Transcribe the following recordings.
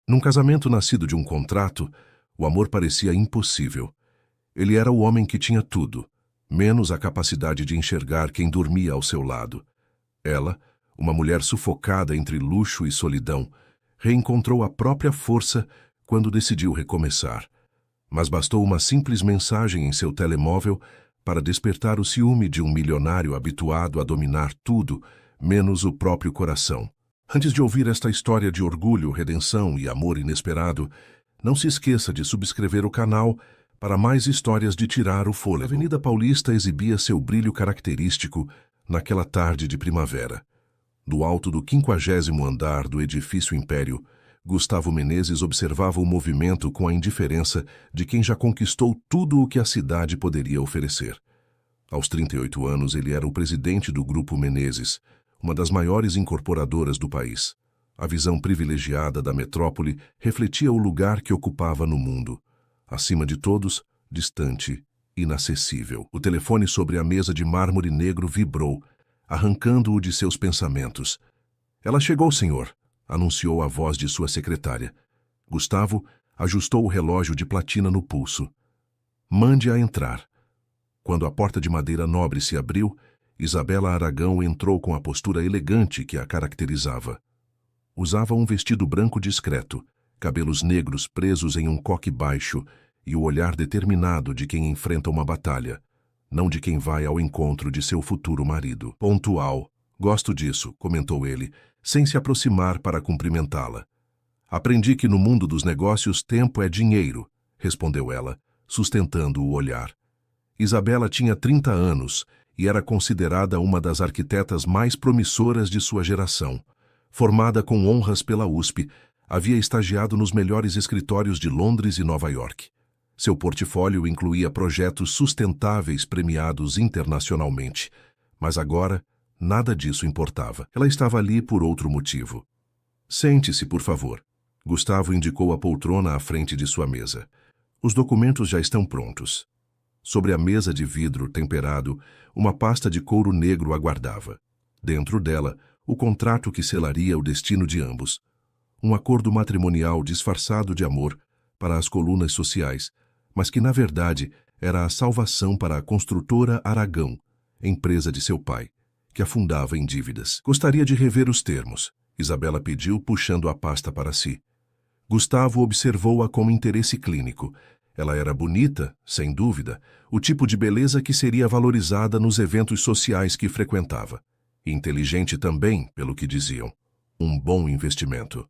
Num casamento nascido de um contrato, o amor parecia impossível. Ele era o homem que tinha tudo, menos a capacidade de enxergar quem dormia ao seu lado. Ela, uma mulher sufocada entre luxo e solidão, reencontrou a própria força quando decidiu recomeçar. Mas bastou uma simples mensagem em seu telemóvel para despertar o ciúme de um milionário habituado a dominar tudo, menos o próprio coração. Antes de ouvir esta história de orgulho, redenção e amor inesperado, não se esqueça de subscrever o canal para mais histórias de tirar o fôlego. A Avenida Paulista exibia seu brilho característico naquela tarde de primavera. Do alto do 50º andar do edifício Império, Gustavo Menezes observava o movimento com a indiferença de quem já conquistou tudo o que a cidade poderia oferecer. Aos 38 anos, ele era o presidente do Grupo Menezes, uma das maiores incorporadoras do país. A visão privilegiada da metrópole refletia o lugar que ocupava no mundo. Acima de todos, distante, inacessível. O telefone sobre a mesa de mármore negro vibrou, arrancando-o de seus pensamentos. "Ela chegou, senhor", anunciou a voz de sua secretária. Gustavo ajustou o relógio de platina no pulso. "Mande-a entrar." Quando a porta de madeira nobre se abriu, Isabela Aragão entrou com a postura elegante que a caracterizava. Usava um vestido branco discreto, cabelos negros presos em um coque baixo e o olhar determinado de quem enfrenta uma batalha, não de quem vai ao encontro de seu futuro marido. "Pontual. Gosto disso", comentou ele, sem se aproximar para cumprimentá-la. "Aprendi que no mundo dos negócios tempo é dinheiro", respondeu ela, sustentando o olhar. Isabela tinha 30 anos e era considerada uma das arquitetas mais promissoras de sua geração. Formada com honras pela USP, havia estagiado nos melhores escritórios de Londres e Nova York. Seu portfólio incluía projetos sustentáveis premiados internacionalmente. Mas agora, nada disso importava. Ela estava ali por outro motivo. "Sente-se, por favor." Gustavo indicou a poltrona à frente de sua mesa. "Os documentos já estão prontos." Sobre a mesa de vidro temperado, uma pasta de couro negro aguardava. Dentro dela, o contrato que selaria o destino de ambos. Um acordo matrimonial disfarçado de amor para as colunas sociais, mas que, na verdade, era a salvação para a construtora Aragão, empresa de seu pai, que afundava em dívidas. "Gostaria de rever os termos", Isabela pediu, puxando a pasta para si. Gustavo observou-a com interesse clínico. Ela era bonita, sem dúvida, o tipo de beleza que seria valorizada nos eventos sociais que frequentava. Inteligente também, pelo que diziam. Um bom investimento.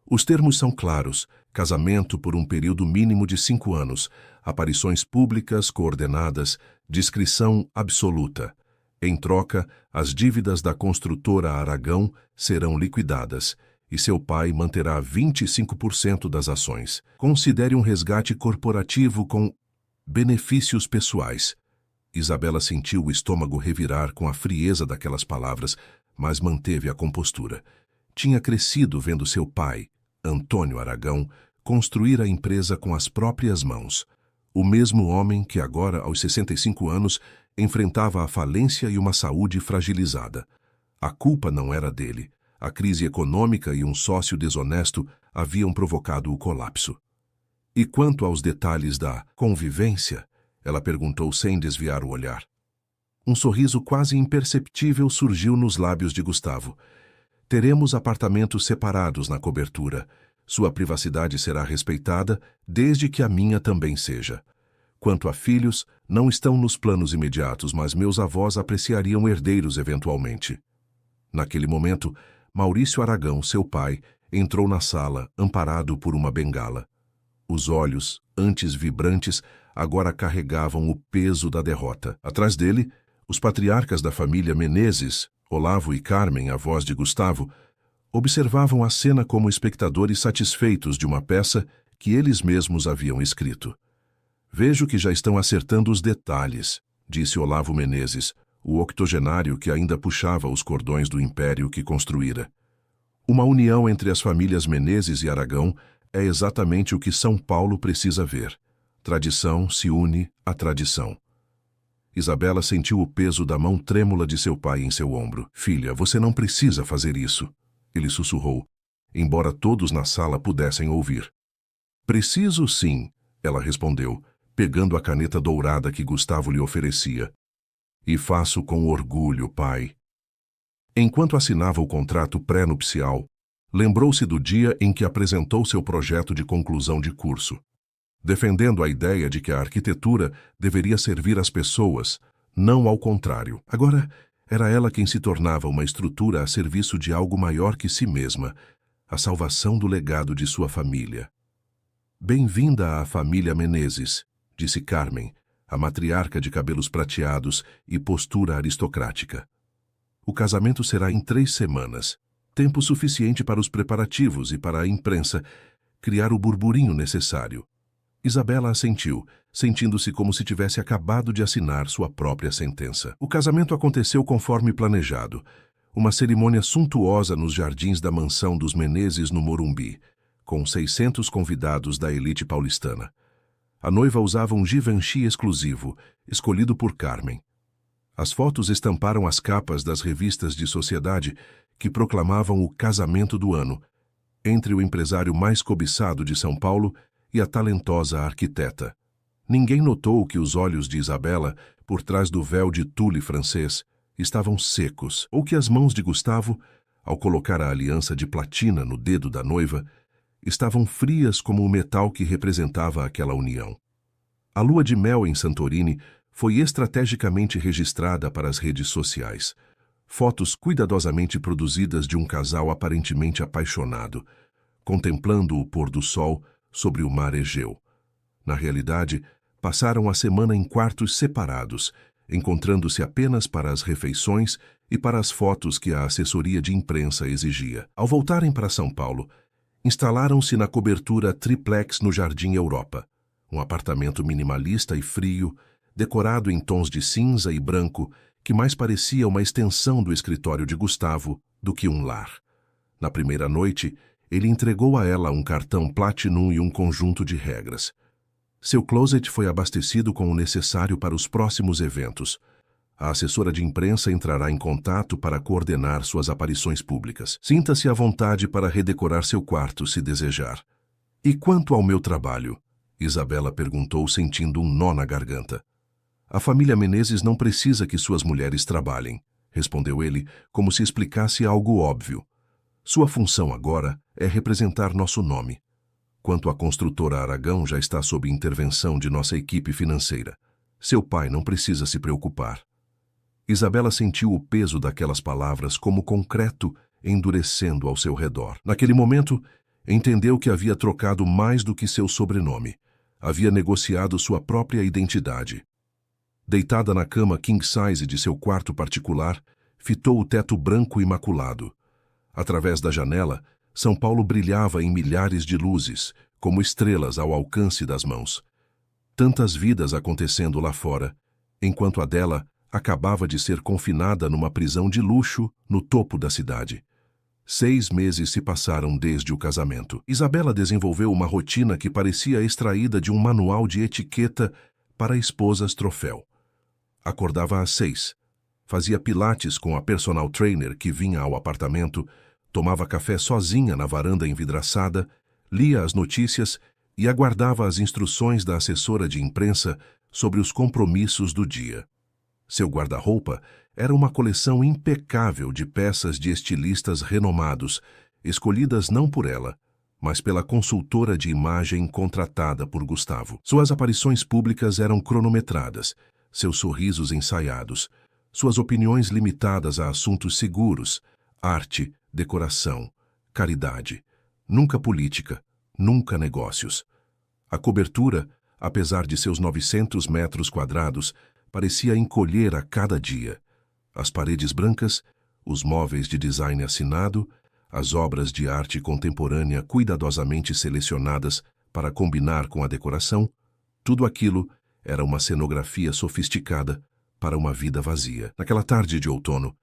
Os termos são claros: casamento por um período mínimo de 5 anos, aparições públicas coordenadas, discrição absoluta. Em troca, as dívidas da construtora Aragão serão liquidadas e seu pai manterá 25% das ações. Considere um resgate corporativo com benefícios pessoais. Isabela sentiu o estômago revirar com a frieza daquelas palavras, mas manteve a compostura. Tinha crescido vendo seu pai, Antônio Aragão, construir a empresa com as próprias mãos. O mesmo homem que agora, aos 65 anos, enfrentava a falência e uma saúde fragilizada. A culpa não era dele. A crise econômica e um sócio desonesto haviam provocado o colapso. "E quanto aos detalhes da convivência?" ela perguntou sem desviar o olhar. Um sorriso quase imperceptível surgiu nos lábios de Gustavo. "Teremos apartamentos separados na cobertura. Sua privacidade será respeitada, desde que a minha também seja. Quanto a filhos, não estão nos planos imediatos, mas meus avós apreciariam herdeiros eventualmente." Naquele momento, Maurício Aragão, seu pai, entrou na sala, amparado por uma bengala. Os olhos, antes vibrantes, agora carregavam o peso da derrota. Atrás dele, os patriarcas da família Menezes, Olavo e Carmen, avós de Gustavo, observavam a cena como espectadores satisfeitos de uma peça que eles mesmos haviam escrito. "Vejo que já estão acertando os detalhes", disse Olavo Menezes, o octogenário que ainda puxava os cordões do império que construíra. Uma união entre as famílias Menezes e Aragão é exatamente o que São Paulo precisa ver. Tradição se une à tradição. Isabela sentiu o peso da mão trêmula de seu pai em seu ombro. "Filha, você não precisa fazer isso", ele sussurrou. embora todos na sala pudessem ouvir. Preciso sim, ela respondeu, pegando a caneta dourada que Gustavo lhe oferecia. E faço com orgulho, pai. Enquanto assinava o contrato pré-nupcial, lembrou-se do dia em que apresentou seu projeto de conclusão de curso, defendendo a ideia de que a arquitetura deveria servir às pessoas, não ao contrário. Agora, era ela quem se tornava uma estrutura a serviço de algo maior que si mesma, a salvação do legado de sua família. Bem-vinda à família Menezes, disse Carmen, a matriarca de cabelos prateados e postura aristocrática. O casamento será em 3 semanas, tempo suficiente para os preparativos e para a imprensa criar o burburinho necessário. Isabela assentiu, sentindo-se como se tivesse acabado de assinar sua própria sentença. O casamento aconteceu conforme planejado, uma cerimônia suntuosa nos jardins da mansão dos Menezes no Morumbi, com 600 convidados da elite paulistana. A noiva usava um Givenchy exclusivo, escolhido por Carmen. As fotos estamparam as capas das revistas de sociedade que proclamavam o casamento do ano, entre o empresário mais cobiçado de São Paulo e a talentosa arquiteta. Ninguém notou que os olhos de Isabela, por trás do véu de tule francês, estavam secos, ou que as mãos de Gustavo, ao colocar a aliança de platina no dedo da noiva, estavam frias como o metal que representava aquela união. A lua de mel em Santorini foi estrategicamente registrada para as redes sociais. Fotos cuidadosamente produzidas de um casal aparentemente apaixonado, contemplando o pôr do sol sobre o mar Egeu. Na realidade, passaram a semana em quartos separados, encontrando-se apenas para as refeições e para as fotos que a assessoria de imprensa exigia. Ao voltarem para São Paulo, instalaram-se na cobertura triplex no Jardim Europa, um apartamento minimalista e frio, decorado em tons de cinza e branco, que mais parecia uma extensão do escritório de Gustavo do que um lar. Na primeira noite, ele entregou a ela um cartão Platinum e um conjunto de regras. Seu closet foi abastecido com o necessário para os próximos eventos. A assessora de imprensa entrará em contato para coordenar suas aparições públicas. Sinta-se à vontade para redecorar seu quarto, se desejar. E quanto ao meu trabalho? Isabela perguntou, sentindo um nó na garganta. A família Menezes não precisa que suas mulheres trabalhem, respondeu ele, como se explicasse algo óbvio. Sua função agora é representar nosso nome. Quanto à construtora Aragão, já está sob intervenção de nossa equipe financeira. Seu pai não precisa se preocupar. Isabela sentiu o peso daquelas palavras como concreto endurecendo ao seu redor. Naquele momento, entendeu que havia trocado mais do que seu sobrenome. Havia negociado sua própria identidade. Deitada na cama king size de seu quarto particular, fitou o teto branco imaculado. Através da janela, São Paulo brilhava em milhares de luzes, como estrelas ao alcance das mãos. Tantas vidas acontecendo lá fora, enquanto a dela acabava de ser confinada numa prisão de luxo no topo da cidade. 6 meses se passaram desde o casamento. Isabela desenvolveu uma rotina que parecia extraída de um manual de etiqueta para esposas troféu. Acordava às 6, fazia pilates com a personal trainer que vinha ao apartamento, tomava café sozinha na varanda envidraçada, lia as notícias e aguardava as instruções da assessora de imprensa sobre os compromissos do dia. Seu guarda-roupa era uma coleção impecável de peças de estilistas renomados, escolhidas não por ela, mas pela consultora de imagem contratada por Gustavo. Suas aparições públicas eram cronometradas, seus sorrisos ensaiados, suas opiniões limitadas a assuntos seguros, arte, decoração, caridade, nunca política, nunca negócios. A cobertura, apesar de seus 900 metros quadrados, parecia encolher a cada dia. As paredes brancas, os móveis de design assinado, as obras de arte contemporânea cuidadosamente selecionadas para combinar com a decoração, tudo aquilo era uma cenografia sofisticada para uma vida vazia. Naquela tarde de outono,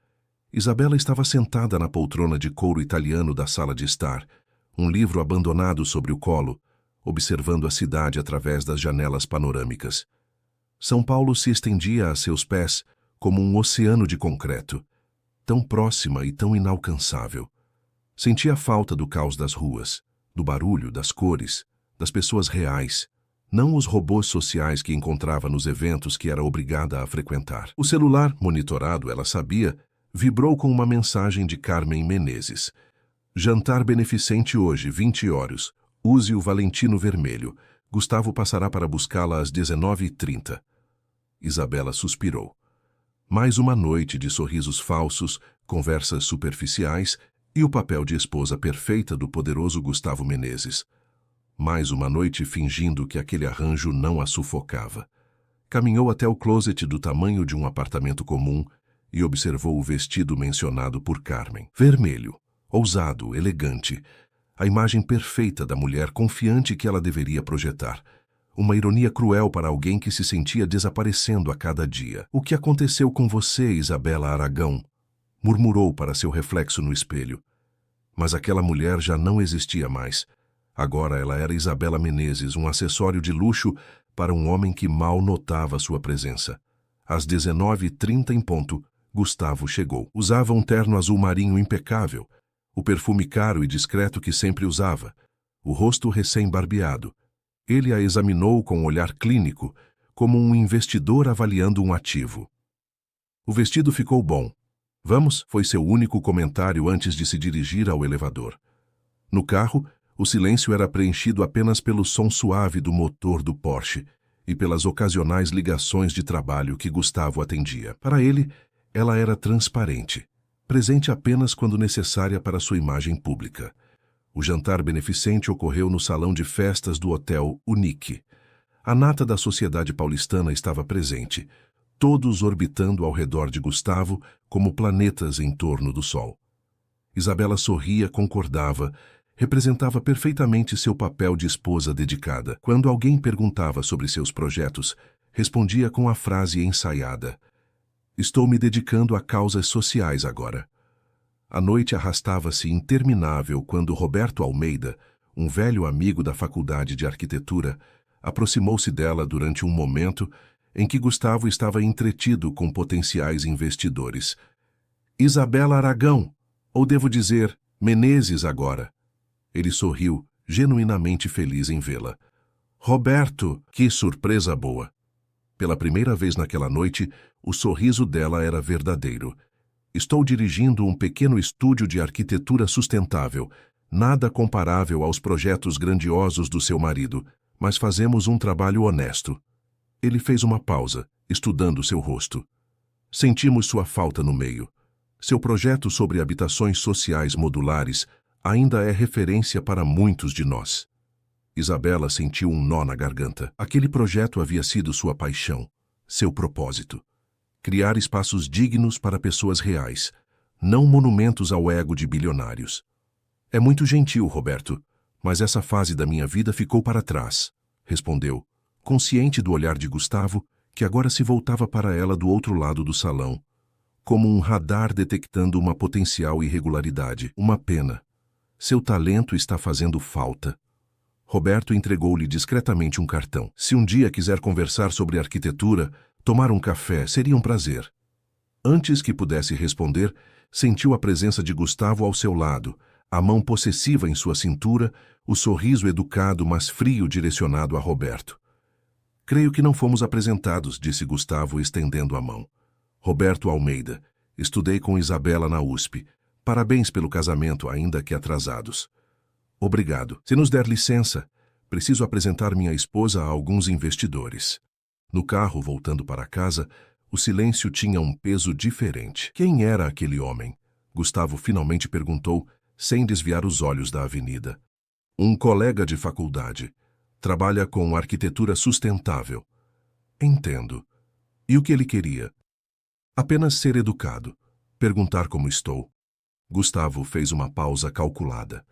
Isabela estava sentada na poltrona de couro italiano da sala de estar, um livro abandonado sobre o colo, observando a cidade através das janelas panorâmicas. São Paulo se estendia a seus pés como um oceano de concreto, tão próxima e tão inalcançável. Sentia a falta do caos das ruas, do barulho, das cores, das pessoas reais, não os robôs sociais que encontrava nos eventos que era obrigada a frequentar. O celular, monitorado, ela sabia, vibrou com uma mensagem de Carmen Menezes. Jantar beneficente hoje, 20 horas. Use o Valentino vermelho. Gustavo passará para buscá-la às 19h30. Isabela suspirou. Mais uma noite de sorrisos falsos, conversas superficiais e o papel de esposa perfeita do poderoso Gustavo Menezes. Mais uma noite fingindo que aquele arranjo não a sufocava. Caminhou até o closet do tamanho de um apartamento comum e observou o vestido mencionado por Carmen. Vermelho, ousado, elegante. A imagem perfeita da mulher confiante que ela deveria projetar. Uma ironia cruel para alguém que se sentia desaparecendo a cada dia. O que aconteceu com você, Isabela Aragão? Murmurou para seu reflexo no espelho. Mas aquela mulher já não existia mais. Agora ela era Isabela Menezes, um acessório de luxo para um homem que mal notava sua presença. Às 19h30 em ponto, Gustavo chegou. Usava um terno azul marinho impecável, o perfume caro e discreto que sempre usava, o rosto recém-barbeado. Ele a examinou com um olhar clínico, como um investidor avaliando um ativo. O vestido ficou bom. Vamos, foi seu único comentário antes de se dirigir ao elevador. No carro, o silêncio era preenchido apenas pelo som suave do motor do Porsche e pelas ocasionais ligações de trabalho que Gustavo atendia. Para ele, ela era transparente, presente apenas quando necessária para sua imagem pública. O jantar beneficente ocorreu no salão de festas do Hotel Unique. A nata da sociedade paulistana estava presente, todos orbitando ao redor de Gustavo como planetas em torno do Sol. Isabela sorria, concordava, representava perfeitamente seu papel de esposa dedicada. Quando alguém perguntava sobre seus projetos, respondia com a frase ensaiada: "Estou me dedicando a causas sociais agora." A noite arrastava-se interminável quando Roberto Almeida, um velho amigo da Faculdade de Arquitetura, aproximou-se dela durante um momento em que Gustavo estava entretido com potenciais investidores. "Isabela Aragão, ou devo dizer, Menezes agora." Ele sorriu, genuinamente feliz em vê-la. "Roberto, que surpresa boa!" Pela primeira vez naquela noite, o sorriso dela era verdadeiro. "Estou dirigindo um pequeno estúdio de arquitetura sustentável, nada comparável aos projetos grandiosos do seu marido, mas fazemos um trabalho honesto." Ele fez uma pausa, estudando seu rosto. "Sentimos sua falta no meio. Seu projeto sobre habitações sociais modulares ainda é referência para muitos de nós." Isabela sentiu um nó na garganta. Aquele projeto havia sido sua paixão, seu propósito. Criar espaços dignos para pessoas reais, não monumentos ao ego de bilionários. "É muito gentil, Roberto, mas essa fase da minha vida ficou para trás", respondeu, consciente do olhar de Gustavo, que agora se voltava para ela do outro lado do salão, como um radar detectando uma potencial irregularidade. "Uma pena. Seu talento está fazendo falta." Roberto entregou-lhe discretamente um cartão. "Se um dia quiser conversar sobre arquitetura, tomar um café, seria um prazer." Antes que pudesse responder, sentiu a presença de Gustavo ao seu lado, a mão possessiva em sua cintura, o sorriso educado mas frio direcionado a Roberto. "Creio que não fomos apresentados", disse Gustavo estendendo a mão. "Roberto Almeida. Estudei com Isabela na USP. Parabéns pelo casamento, ainda que atrasados." "Obrigado. Se nos der licença, preciso apresentar minha esposa a alguns investidores." No carro, voltando para casa, o silêncio tinha um peso diferente. Quem era aquele homem? Gustavo finalmente perguntou, sem desviar os olhos da avenida. "Um colega de faculdade. Trabalha com arquitetura sustentável." "Entendo. E o que ele queria?" "Apenas ser educado. Perguntar como estou." Gustavo fez uma pausa calculada.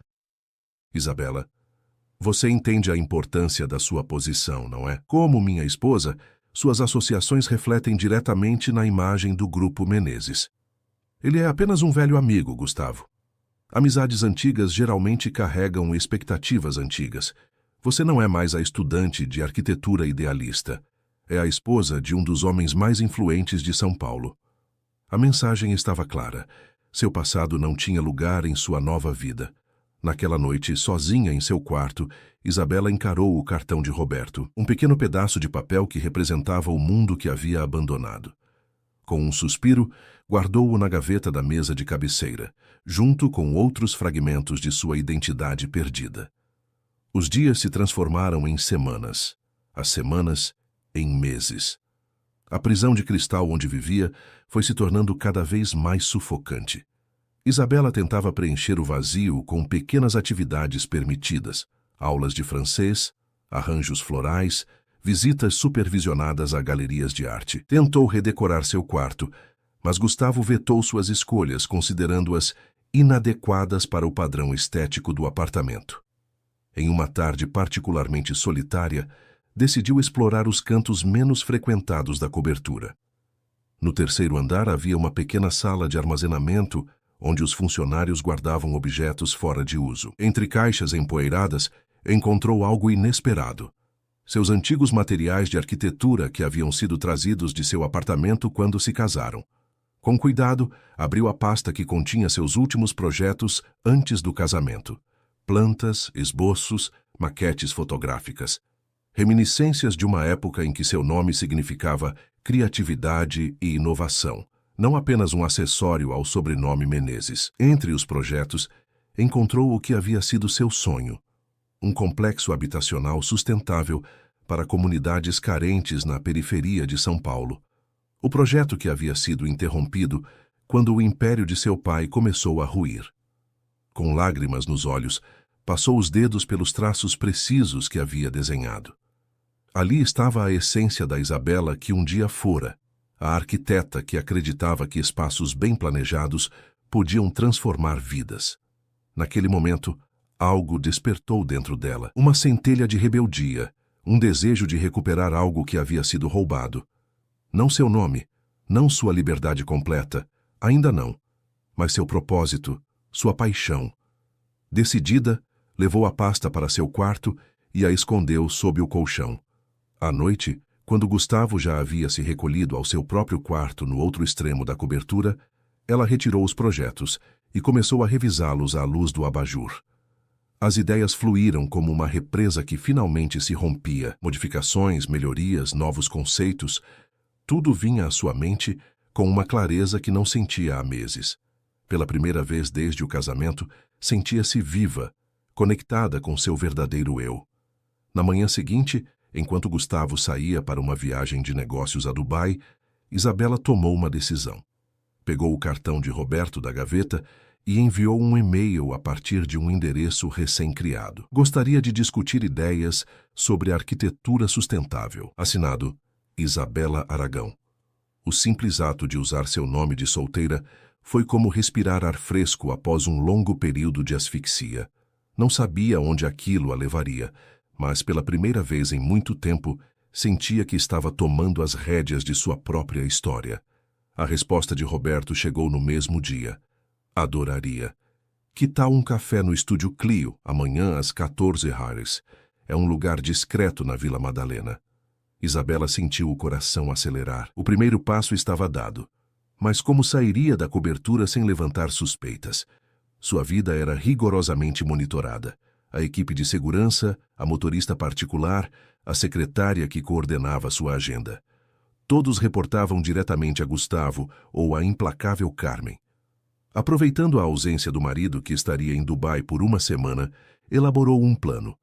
"Isabela, você entende a importância da sua posição, não é? Como minha esposa, suas associações refletem diretamente na imagem do Grupo Menezes." "Ele é apenas um velho amigo, Gustavo. Amizades antigas geralmente carregam expectativas antigas. Você não é mais a estudante de arquitetura idealista. É a esposa de um dos homens mais influentes de São Paulo." A mensagem estava clara. Seu passado não tinha lugar em sua nova vida. Naquela noite, sozinha em seu quarto, Isabela encarou o cartão de Roberto, um pequeno pedaço de papel que representava o mundo que havia abandonado. Com um suspiro, guardou-o na gaveta da mesa de cabeceira, junto com outros fragmentos de sua identidade perdida. Os dias se transformaram em semanas, as semanas em meses. A prisão de cristal onde vivia foi se tornando cada vez mais sufocante. Isabela tentava preencher o vazio com pequenas atividades permitidas, aulas de francês, arranjos florais, visitas supervisionadas a galerias de arte. Tentou redecorar seu quarto, mas Gustavo vetou suas escolhas, considerando-as inadequadas para o padrão estético do apartamento. Em uma tarde particularmente solitária, decidiu explorar os cantos menos frequentados da cobertura. No terceiro andar havia uma pequena sala de armazenamento onde os funcionários guardavam objetos fora de uso. Entre caixas empoeiradas, encontrou algo inesperado. Seus antigos materiais de arquitetura que haviam sido trazidos de seu apartamento quando se casaram. Com cuidado, abriu a pasta que continha seus últimos projetos antes do casamento. Plantas, esboços, maquetes fotográficas. Reminiscências de uma época em que seu nome significava criatividade e inovação, não apenas um acessório ao sobrenome Menezes. Entre os projetos, encontrou o que havia sido seu sonho, um complexo habitacional sustentável para comunidades carentes na periferia de São Paulo. O projeto que havia sido interrompido quando o império de seu pai começou a ruir. Com lágrimas nos olhos, passou os dedos pelos traços precisos que havia desenhado. Ali estava a essência da Isabela que um dia fora, a arquiteta que acreditava que espaços bem planejados podiam transformar vidas. Naquele momento, algo despertou dentro dela, uma centelha de rebeldia, um desejo de recuperar algo que havia sido roubado. Não seu nome, não sua liberdade completa, ainda não, mas seu propósito, sua paixão. Decidida, levou a pasta para seu quarto e a escondeu sob o colchão. À noite, quando Gustavo já havia se recolhido ao seu próprio quarto no outro extremo da cobertura, ela retirou os projetos e começou a revisá-los à luz do abajur. As ideias fluíram como uma represa que finalmente se rompia. Modificações, melhorias, novos conceitos, tudo vinha à sua mente com uma clareza que não sentia há meses. Pela primeira vez desde o casamento, sentia-se viva, conectada com seu verdadeiro eu. Na manhã seguinte, enquanto Gustavo saía para uma viagem de negócios a Dubai, Isabela tomou uma decisão. Pegou o cartão de Roberto da gaveta e enviou um e-mail a partir de um endereço recém-criado. Gostaria de discutir ideias sobre arquitetura sustentável. Assinado Isabela Aragão. O simples ato de usar seu nome de solteira foi como respirar ar fresco após um longo período de asfixia. Não sabia onde aquilo a levaria, mas pela primeira vez em muito tempo sentia que estava tomando as rédeas de sua própria história. A resposta de Roberto chegou no mesmo dia. Adoraria. Que tal um café no Estúdio Clio, amanhã às 14h? É um lugar discreto na Vila Madalena. Isabela sentiu o coração acelerar. O primeiro passo estava dado. Mas como sairia da cobertura sem levantar suspeitas? Sua vida era rigorosamente monitorada. A equipe de segurança, a motorista particular, a secretária que coordenava sua agenda. Todos reportavam diretamente a Gustavo ou a implacável Carmen. Aproveitando a ausência do marido, que estaria em Dubai por uma semana, elaborou um plano.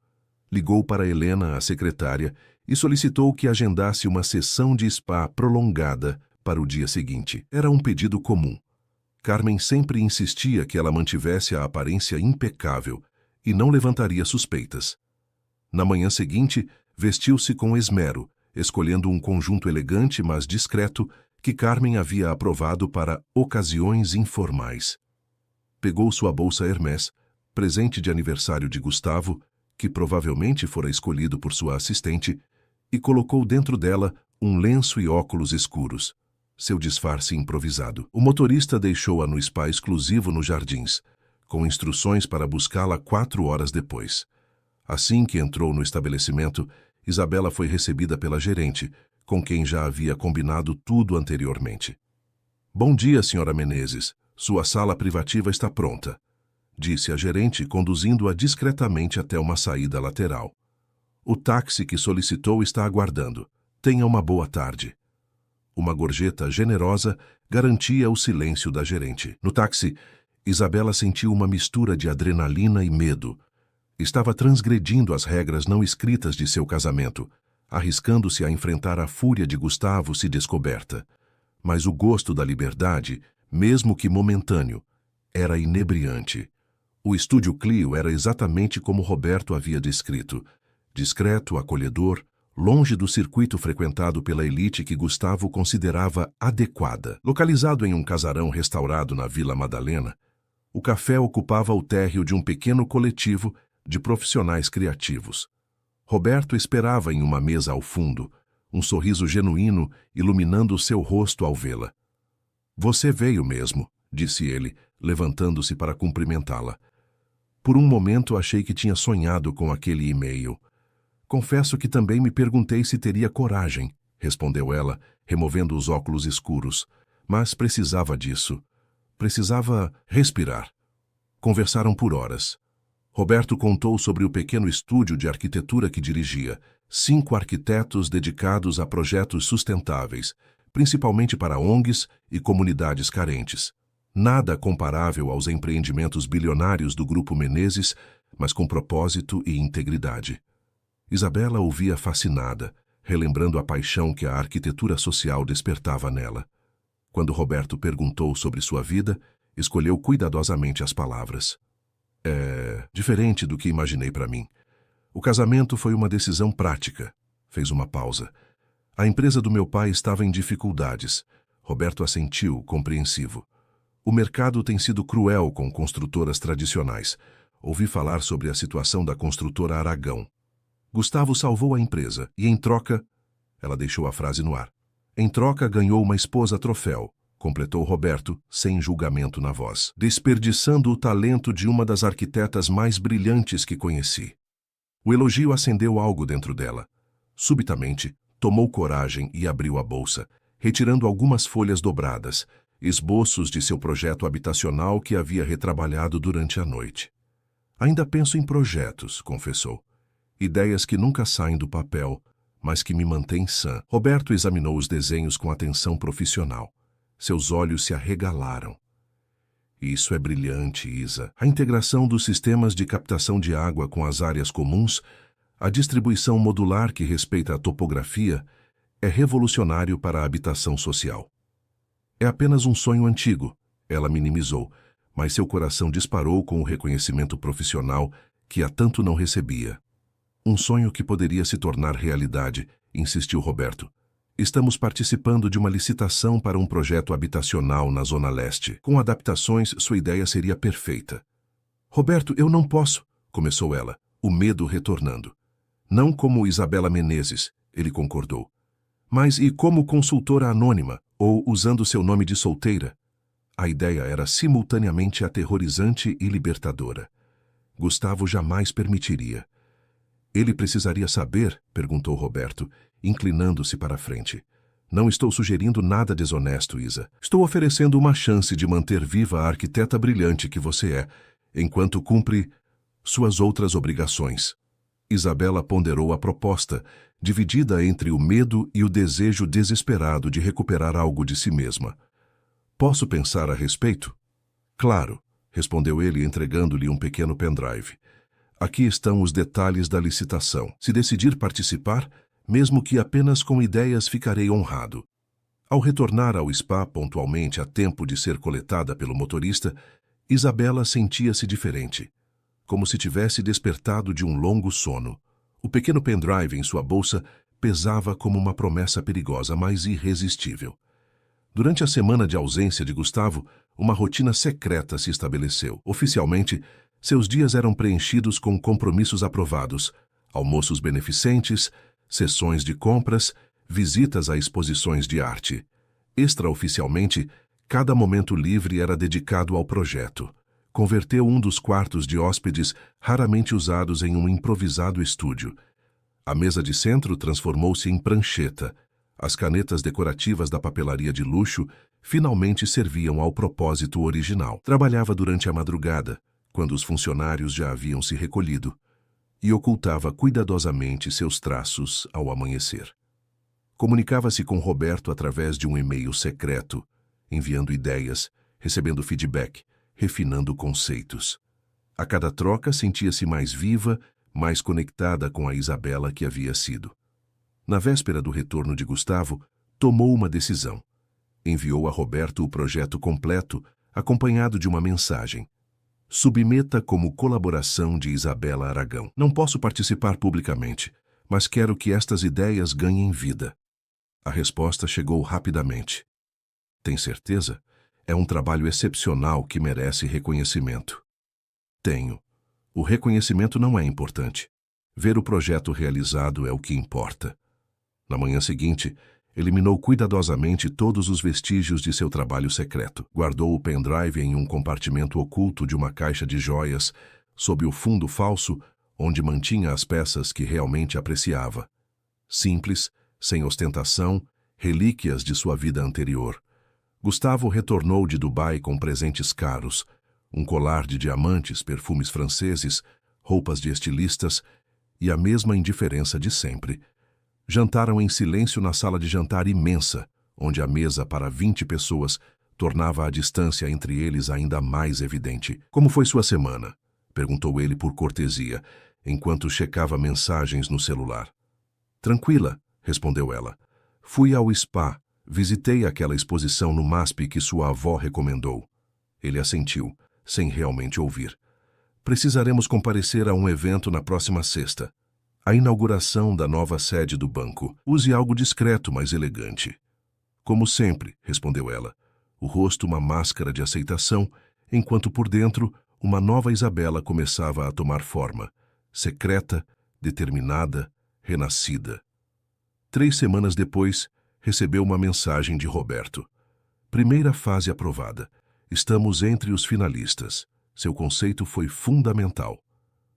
Ligou para Helena, a secretária, e solicitou que agendasse uma sessão de spa prolongada para o dia seguinte. Era um pedido comum. Carmen sempre insistia que ela mantivesse a aparência impecável e não levantaria suspeitas. Na manhã seguinte, vestiu-se com esmero, escolhendo um conjunto elegante, mas discreto, que Carmen havia aprovado para ocasiões informais. Pegou sua bolsa Hermès, presente de aniversário de Gustavo, que provavelmente fora escolhido por sua assistente, e colocou dentro dela um lenço e óculos escuros, seu disfarce improvisado. O motorista deixou-a no spa exclusivo nos Jardins, com instruções para buscá-la 4 horas depois. Assim que entrou no estabelecimento, Isabela foi recebida pela gerente, com quem já havia combinado tudo anteriormente. "Bom dia, senhora Menezes. Sua sala privativa está pronta, disse a gerente, conduzindo-a discretamente até uma saída lateral. O táxi que solicitou está aguardando. Tenha uma boa tarde. Uma gorjeta generosa garantia o silêncio da gerente. No táxi, Isabela sentiu uma mistura de adrenalina e medo. Estava transgredindo as regras não escritas de seu casamento, arriscando-se a enfrentar a fúria de Gustavo se descoberta. Mas o gosto da liberdade, mesmo que momentâneo, era inebriante. O estúdio Clio era exatamente como Roberto havia descrito. Discreto, acolhedor, longe do circuito frequentado pela elite que Gustavo considerava adequada. Localizado em um casarão restaurado na Vila Madalena, o café ocupava o térreo de um pequeno coletivo de profissionais criativos. Roberto esperava em uma mesa ao fundo, um sorriso genuíno iluminando seu rosto ao vê-la. "Você veio mesmo", disse ele, levantando-se para cumprimentá-la. "Por um momento achei que tinha sonhado com aquele e-mail. Confesso que também me perguntei se teria coragem", respondeu ela, removendo os óculos escuros. "Mas precisava disso. Precisava respirar." Conversaram por horas. Roberto contou sobre o pequeno estúdio de arquitetura que dirigia, 5 arquitetos dedicados a projetos sustentáveis, principalmente para ONGs e comunidades carentes. Nada comparável aos empreendimentos bilionários do Grupo Menezes, mas com propósito e integridade. Isabela ouvia fascinada, relembrando a paixão que a arquitetura social despertava nela. Quando Roberto perguntou sobre sua vida, escolheu cuidadosamente as palavras. "É diferente do que imaginei para mim. O casamento foi uma decisão prática." Fez uma pausa. "A empresa do meu pai estava em dificuldades." Roberto assentiu, compreensivo. "O mercado tem sido cruel com construtoras tradicionais. Ouvi falar sobre a situação da construtora Aragão. Gustavo salvou a empresa e, em troca..." Ela deixou a frase no ar. "Em troca, ganhou uma esposa troféu", completou Roberto, sem julgamento na voz, desperdiçando o talento de uma das arquitetas mais brilhantes que conheci. O elogio acendeu algo dentro dela. Subitamente, tomou coragem e abriu a bolsa, retirando algumas folhas dobradas, esboços de seu projeto habitacional que havia retrabalhado durante a noite. "Ainda penso em projetos", confessou. "Ideias que nunca saem do papel, mas que me mantêm sã." Roberto examinou os desenhos com atenção profissional. Seus olhos se arregalaram. "Isso é brilhante, Isa. A integração dos sistemas de captação de água com as áreas comuns, a distribuição modular que respeita a topografia, é revolucionário para a habitação social." "É apenas um sonho antigo", ela minimizou, mas seu coração disparou com o reconhecimento profissional que há tanto não recebia. "Um sonho que poderia se tornar realidade", insistiu Roberto. "Estamos participando de uma licitação para um projeto habitacional na Zona Leste. Com adaptações, sua ideia seria perfeita." "Roberto, eu não posso", começou ela, o medo retornando. "Não como Isabela Menezes", ele concordou. "Mas e como consultora anônima, ou usando seu nome de solteira?" A ideia era simultaneamente aterrorizante e libertadora. Gustavo jamais permitiria. "Ele precisaria saber?", perguntou Roberto, inclinando-se para a frente. "Não estou sugerindo nada desonesto, Isa. Estou oferecendo uma chance de manter viva a arquiteta brilhante que você é, enquanto cumpre suas outras obrigações." Isabela ponderou a proposta, dividida entre o medo e o desejo desesperado de recuperar algo de si mesma. "Posso pensar a respeito?" "Claro", respondeu ele, entregando-lhe um pequeno pendrive. "Aqui estão os detalhes da licitação. Se decidir participar, mesmo que apenas com ideias, ficarei honrado." Ao retornar ao spa pontualmente a tempo de ser coletada pelo motorista, Isabela sentia-se diferente, como se tivesse despertado de um longo sono. O pequeno pendrive em sua bolsa pesava como uma promessa perigosa, mas irresistível. Durante a semana de ausência de Gustavo, uma rotina secreta se estabeleceu. Oficialmente, seus dias eram preenchidos com compromissos aprovados, almoços beneficentes, sessões de compras, visitas a exposições de arte. Extraoficialmente, cada momento livre era dedicado ao projeto. Converteu um dos quartos de hóspedes raramente usados em um improvisado estúdio. A mesa de centro transformou-se em prancheta. As canetas decorativas da papelaria de luxo finalmente serviam ao propósito original. Trabalhava durante a madrugada, quando os funcionários já haviam se recolhido, e ocultava cuidadosamente seus traços ao amanhecer. Comunicava-se com Roberto através de um e-mail secreto, enviando ideias, recebendo feedback, refinando conceitos. A cada troca sentia-se mais viva, mais conectada com a Isabela que havia sido. Na véspera do retorno de Gustavo, tomou uma decisão. Enviou a Roberto o projeto completo, acompanhado de uma mensagem. Submeta como colaboração de Isabela Aragão. Não posso participar publicamente, mas quero que estas ideias ganhem vida. A resposta chegou rapidamente. Tem certeza? É um trabalho excepcional que merece reconhecimento. Tenho. O reconhecimento não é importante. Ver o projeto realizado é o que importa. Na manhã seguinte, eliminou cuidadosamente todos os vestígios de seu trabalho secreto. Guardou o pendrive em um compartimento oculto de uma caixa de joias, sob o fundo falso, onde mantinha as peças que realmente apreciava. Simples, sem ostentação, relíquias de sua vida anterior. Gustavo retornou de Dubai com presentes caros, um colar de diamantes, perfumes franceses, roupas de estilistas e a mesma indiferença de sempre. Jantaram em silêncio na sala de jantar imensa, onde a mesa para 20 pessoas tornava a distância entre eles ainda mais evidente. Como foi sua semana? Perguntou ele por cortesia, enquanto checava mensagens no celular. Tranquila, respondeu ela. Fui ao spa, visitei aquela exposição no MASP que sua avó recomendou. Ele assentiu, sem realmente ouvir. Precisaremos comparecer a um evento na próxima sexta. A inauguração da nova sede do banco. Use algo discreto, mas elegante. Como sempre, respondeu ela. O rosto uma máscara de aceitação, enquanto por dentro uma nova Isabela começava a tomar forma. Secreta, determinada, renascida. 3 semanas depois, recebeu uma mensagem de Roberto. Primeira fase aprovada. Estamos entre os finalistas. Seu conceito foi fundamental.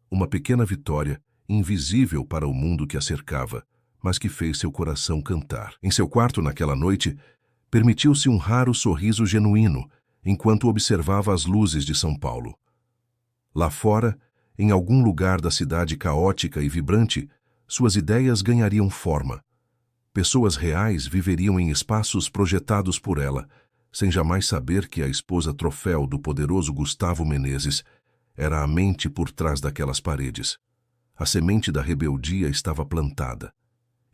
Uma pequena vitória, invisível para o mundo que a cercava, mas que fez seu coração cantar. Em seu quarto naquela noite, permitiu-se um raro sorriso genuíno, enquanto observava as luzes de São Paulo. Lá fora, em algum lugar da cidade caótica e vibrante, suas ideias ganhariam forma. Pessoas reais viveriam em espaços projetados por ela, sem jamais saber que a esposa troféu do poderoso Gustavo Menezes era a mente por trás daquelas paredes. A semente da rebeldia estava plantada.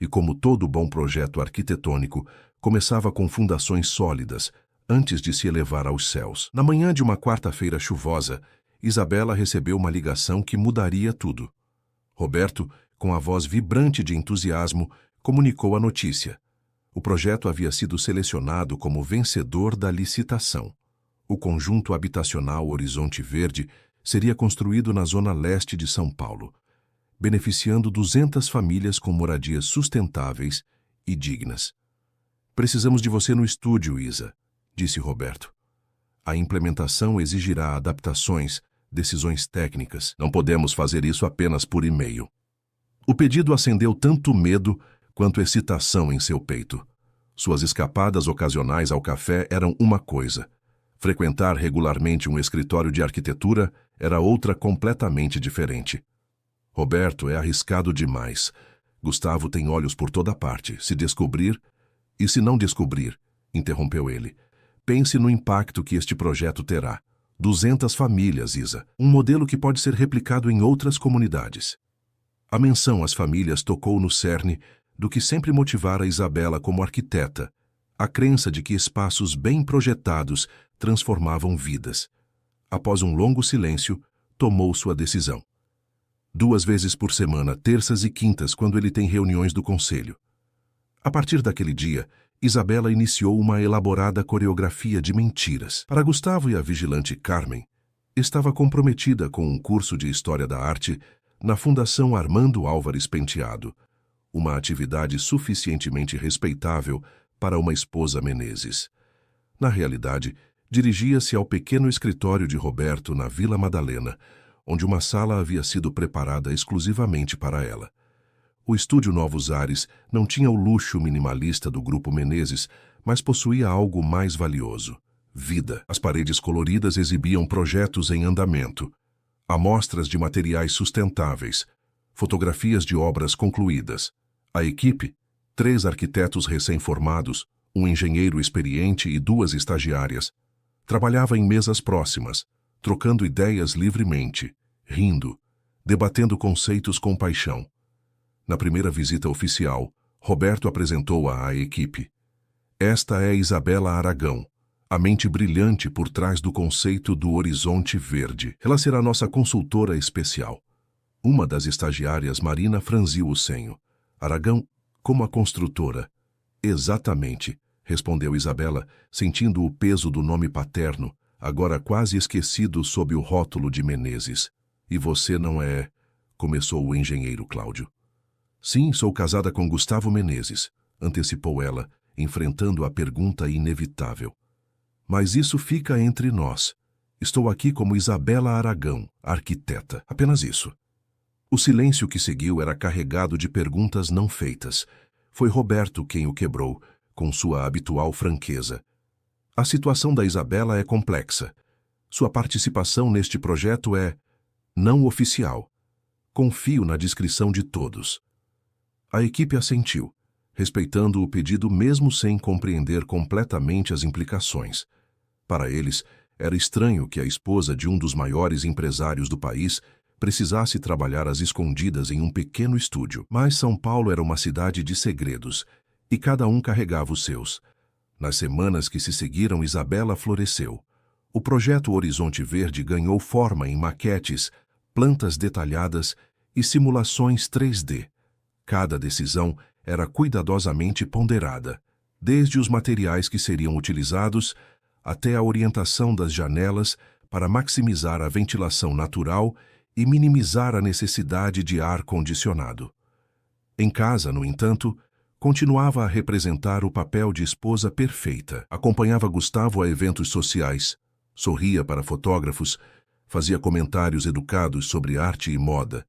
E como todo bom projeto arquitetônico, começava com fundações sólidas, antes de se elevar aos céus. Na manhã de uma quarta-feira chuvosa, Isabela recebeu uma ligação que mudaria tudo. Roberto, com a voz vibrante de entusiasmo, comunicou a notícia. O projeto havia sido selecionado como vencedor da licitação. O conjunto habitacional Horizonte Verde seria construído na zona leste de São Paulo, beneficiando 200 famílias com moradias sustentáveis e dignas. Precisamos de você no estúdio, Isa, disse Roberto. A implementação exigirá adaptações, decisões técnicas. Não podemos fazer isso apenas por e-mail. O pedido acendeu tanto medo quanto excitação em seu peito. Suas escapadas ocasionais ao café eram uma coisa. Frequentar regularmente um escritório de arquitetura era outra completamente diferente. Roberto, é arriscado demais. Gustavo tem olhos por toda parte. Se descobrir... E se não descobrir, interrompeu ele. Pense no impacto que este projeto terá. 200 famílias, Isa. Um modelo que pode ser replicado em outras comunidades. A menção às famílias tocou no cerne do que sempre motivara Isabela como arquiteta, a crença de que espaços bem projetados transformavam vidas. Após um longo silêncio, tomou sua decisão. 2 vezes por semana, terças e quintas, quando ele tem reuniões do conselho. A partir daquele dia, Isabela iniciou uma elaborada coreografia de mentiras. Para Gustavo e a vigilante Carmen, estava comprometida com um curso de História da Arte na Fundação Armando Álvares Penteado, uma atividade suficientemente respeitável para uma esposa Menezes. Na realidade, dirigia-se ao pequeno escritório de Roberto na Vila Madalena, onde uma sala havia sido preparada exclusivamente para ela. O estúdio Novos Ares não tinha o luxo minimalista do Grupo Menezes, mas possuía algo mais valioso: vida. As paredes coloridas exibiam projetos em andamento, amostras de materiais sustentáveis, fotografias de obras concluídas. A equipe, 3 arquitetos recém-formados, um engenheiro experiente e 2 estagiárias, trabalhava em mesas próximas, trocando ideias livremente, rindo, debatendo conceitos com paixão. Na primeira visita oficial, Roberto apresentou-a à equipe. Esta é Isabela Aragão, a mente brilhante por trás do conceito do Horizonte Verde. Ela será nossa consultora especial. Uma das estagiárias, Marina, franziu o senho. Aragão, como a construtora. Exatamente, respondeu Isabela, sentindo o peso do nome paterno, agora quase esquecido sob o rótulo de Menezes. E você não é... começou o engenheiro Cláudio. Sim, sou casada com Gustavo Menezes, antecipou ela, enfrentando a pergunta inevitável. Mas isso fica entre nós. Estou aqui como Isabela Aragão, arquiteta. Apenas isso. O silêncio que seguiu era carregado de perguntas não feitas. Foi Roberto quem o quebrou, com sua habitual franqueza. A situação da Isabela é complexa. Sua participação neste projeto é não oficial. Confio na descrição de todos. A equipe assentiu, respeitando o pedido mesmo sem compreender completamente as implicações. Para eles, era estranho que a esposa de um dos maiores empresários do país precisasse trabalhar às escondidas em um pequeno estúdio. Mas São Paulo era uma cidade de segredos, e cada um carregava os seus. Nas semanas que se seguiram, Isabela floresceu. O projeto Horizonte Verde ganhou forma em maquetes, plantas detalhadas e simulações 3D. Cada decisão era cuidadosamente ponderada, desde os materiais que seriam utilizados até a orientação das janelas para maximizar a ventilação natural e minimizar a necessidade de ar condicionado. Em casa, no entanto, continuava a representar o papel de esposa perfeita. Acompanhava Gustavo a eventos sociais, sorria para fotógrafos, fazia comentários educados sobre arte e moda.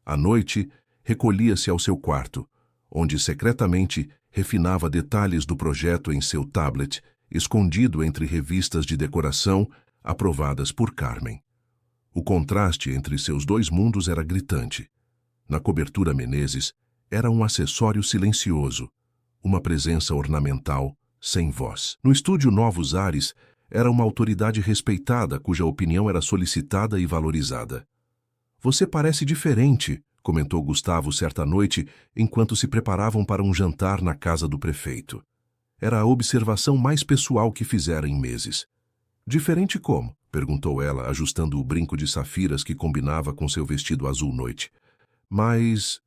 À noite, recolhia-se ao seu quarto, onde secretamente refinava detalhes do projeto em seu tablet, escondido entre revistas de decoração aprovadas por Carmen. O contraste entre seus 2 mundos era gritante. Na cobertura Menezes, era um acessório silencioso, uma presença ornamental, sem voz. No estúdio Novos Ares, era uma autoridade respeitada cuja opinião era solicitada e valorizada. Você parece diferente, comentou Gustavo certa noite, enquanto se preparavam para um jantar na casa do prefeito. Era a observação mais pessoal que fizera em meses. Diferente como? Perguntou ela, ajustando o brinco de safiras que combinava com seu vestido azul noite. Mas...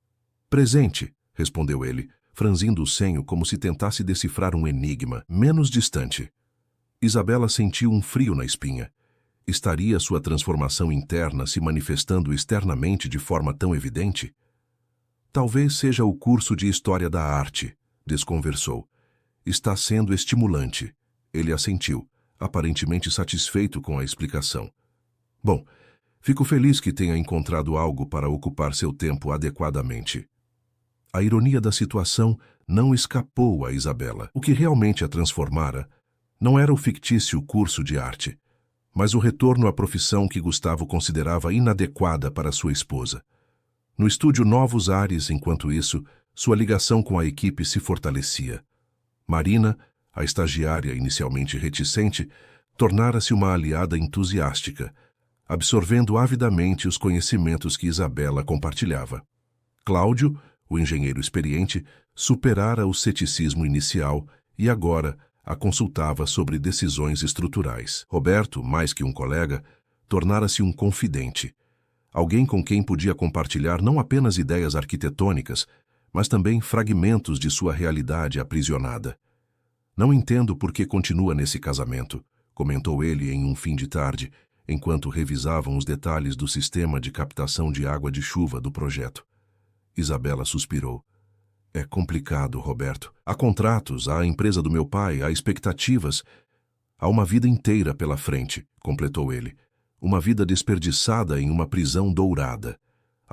presente, respondeu ele, franzindo o senho como se tentasse decifrar um enigma, menos distante. Isabela sentiu um frio na espinha. Estaria sua transformação interna se manifestando externamente de forma tão evidente? Talvez seja o curso de História da Arte, desconversou. Está sendo estimulante. Ele assentiu, aparentemente satisfeito com a explicação. Bom, fico feliz que tenha encontrado algo para ocupar seu tempo adequadamente. A ironia da situação não escapou a Isabela. O que realmente a transformara não era o fictício curso de arte, mas o retorno à profissão que Gustavo considerava inadequada para sua esposa. No estúdio Novos Ares, enquanto isso, sua ligação com a equipe se fortalecia. Marina, a estagiária inicialmente reticente, tornara-se uma aliada entusiástica, absorvendo avidamente os conhecimentos que Isabela compartilhava. Cláudio, o engenheiro experiente, superara o ceticismo inicial e agora a consultava sobre decisões estruturais. Roberto, mais que um colega, tornara-se um confidente, alguém com quem podia compartilhar não apenas ideias arquitetônicas, mas também fragmentos de sua realidade aprisionada. Não entendo por que continua nesse casamento, comentou ele em um fim de tarde, enquanto revisavam os detalhes do sistema de captação de água de chuva do projeto. Isabela suspirou. É complicado, Roberto. Há contratos, há a empresa do meu pai, há expectativas. Há uma vida inteira pela frente, completou ele. Uma vida desperdiçada em uma prisão dourada.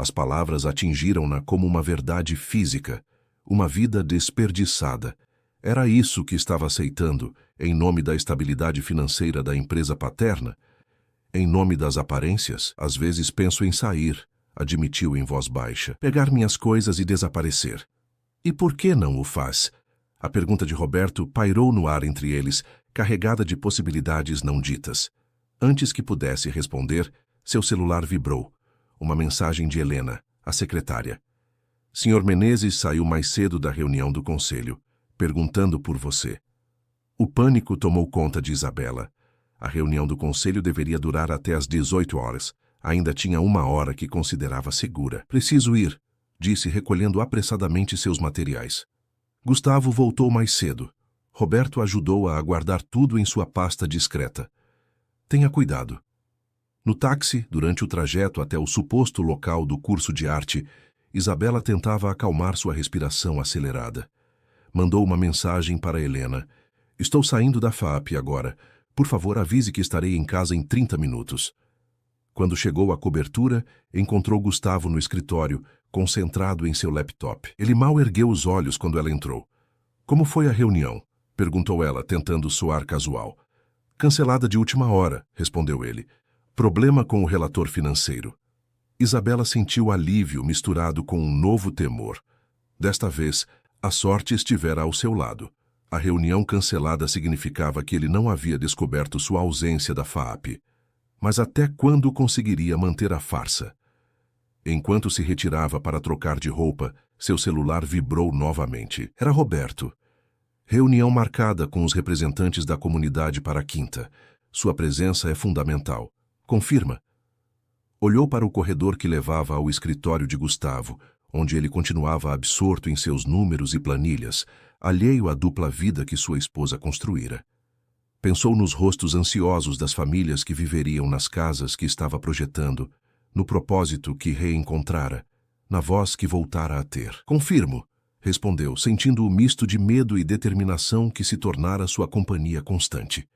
As palavras atingiram-na como uma verdade física, uma vida desperdiçada. Era isso que estava aceitando, em nome da estabilidade financeira da empresa paterna? Em nome das aparências, às vezes penso em sair, admitiu em voz baixa, pegar minhas coisas e desaparecer. E por que não o faz? A pergunta de Roberto pairou no ar entre eles, carregada de possibilidades não ditas. Antes que pudesse responder, seu celular vibrou. Uma mensagem de Helena, a secretária. Sr. Menezes saiu mais cedo da reunião do conselho, perguntando por você. O pânico tomou conta de Isabela. A reunião do conselho deveria durar até às 18 horas. Ainda tinha 1 hora que considerava segura. Preciso ir, disse recolhendo apressadamente seus materiais. Gustavo voltou mais cedo. Roberto ajudou-a a guardar tudo em sua pasta discreta. Tenha cuidado. No táxi, durante o trajeto até o suposto local do curso de arte, Isabela tentava acalmar sua respiração acelerada. Mandou uma mensagem para Helena. Estou saindo da FAAP agora. Por favor, avise que estarei em casa em 30 minutos. Quando chegou à cobertura, encontrou Gustavo no escritório, concentrado em seu laptop. Ele mal ergueu os olhos quando ela entrou. Como foi a reunião? Perguntou ela, tentando soar casual. Cancelada de última hora, respondeu ele. Problema com o relator financeiro. Isabela sentiu alívio misturado com um novo temor. Desta vez, a sorte estivera ao seu lado. A reunião cancelada significava que ele não havia descoberto sua ausência da FAAP. Mas até quando conseguiria manter a farsa? Enquanto se retirava para trocar de roupa, seu celular vibrou novamente. Era Roberto. Reunião marcada com os representantes da comunidade para a quinta. Sua presença é fundamental. Confirma. Olhou para o corredor que levava ao escritório de Gustavo, onde ele continuava absorto em seus números e planilhas, alheio à dupla vida que sua esposa construíra. Pensou nos rostos ansiosos das famílias que viveriam nas casas que estava projetando, no propósito que reencontrara, na voz que voltara a ter. Confirmo, respondeu, sentindo o misto de medo e determinação que se tornara sua companhia constante.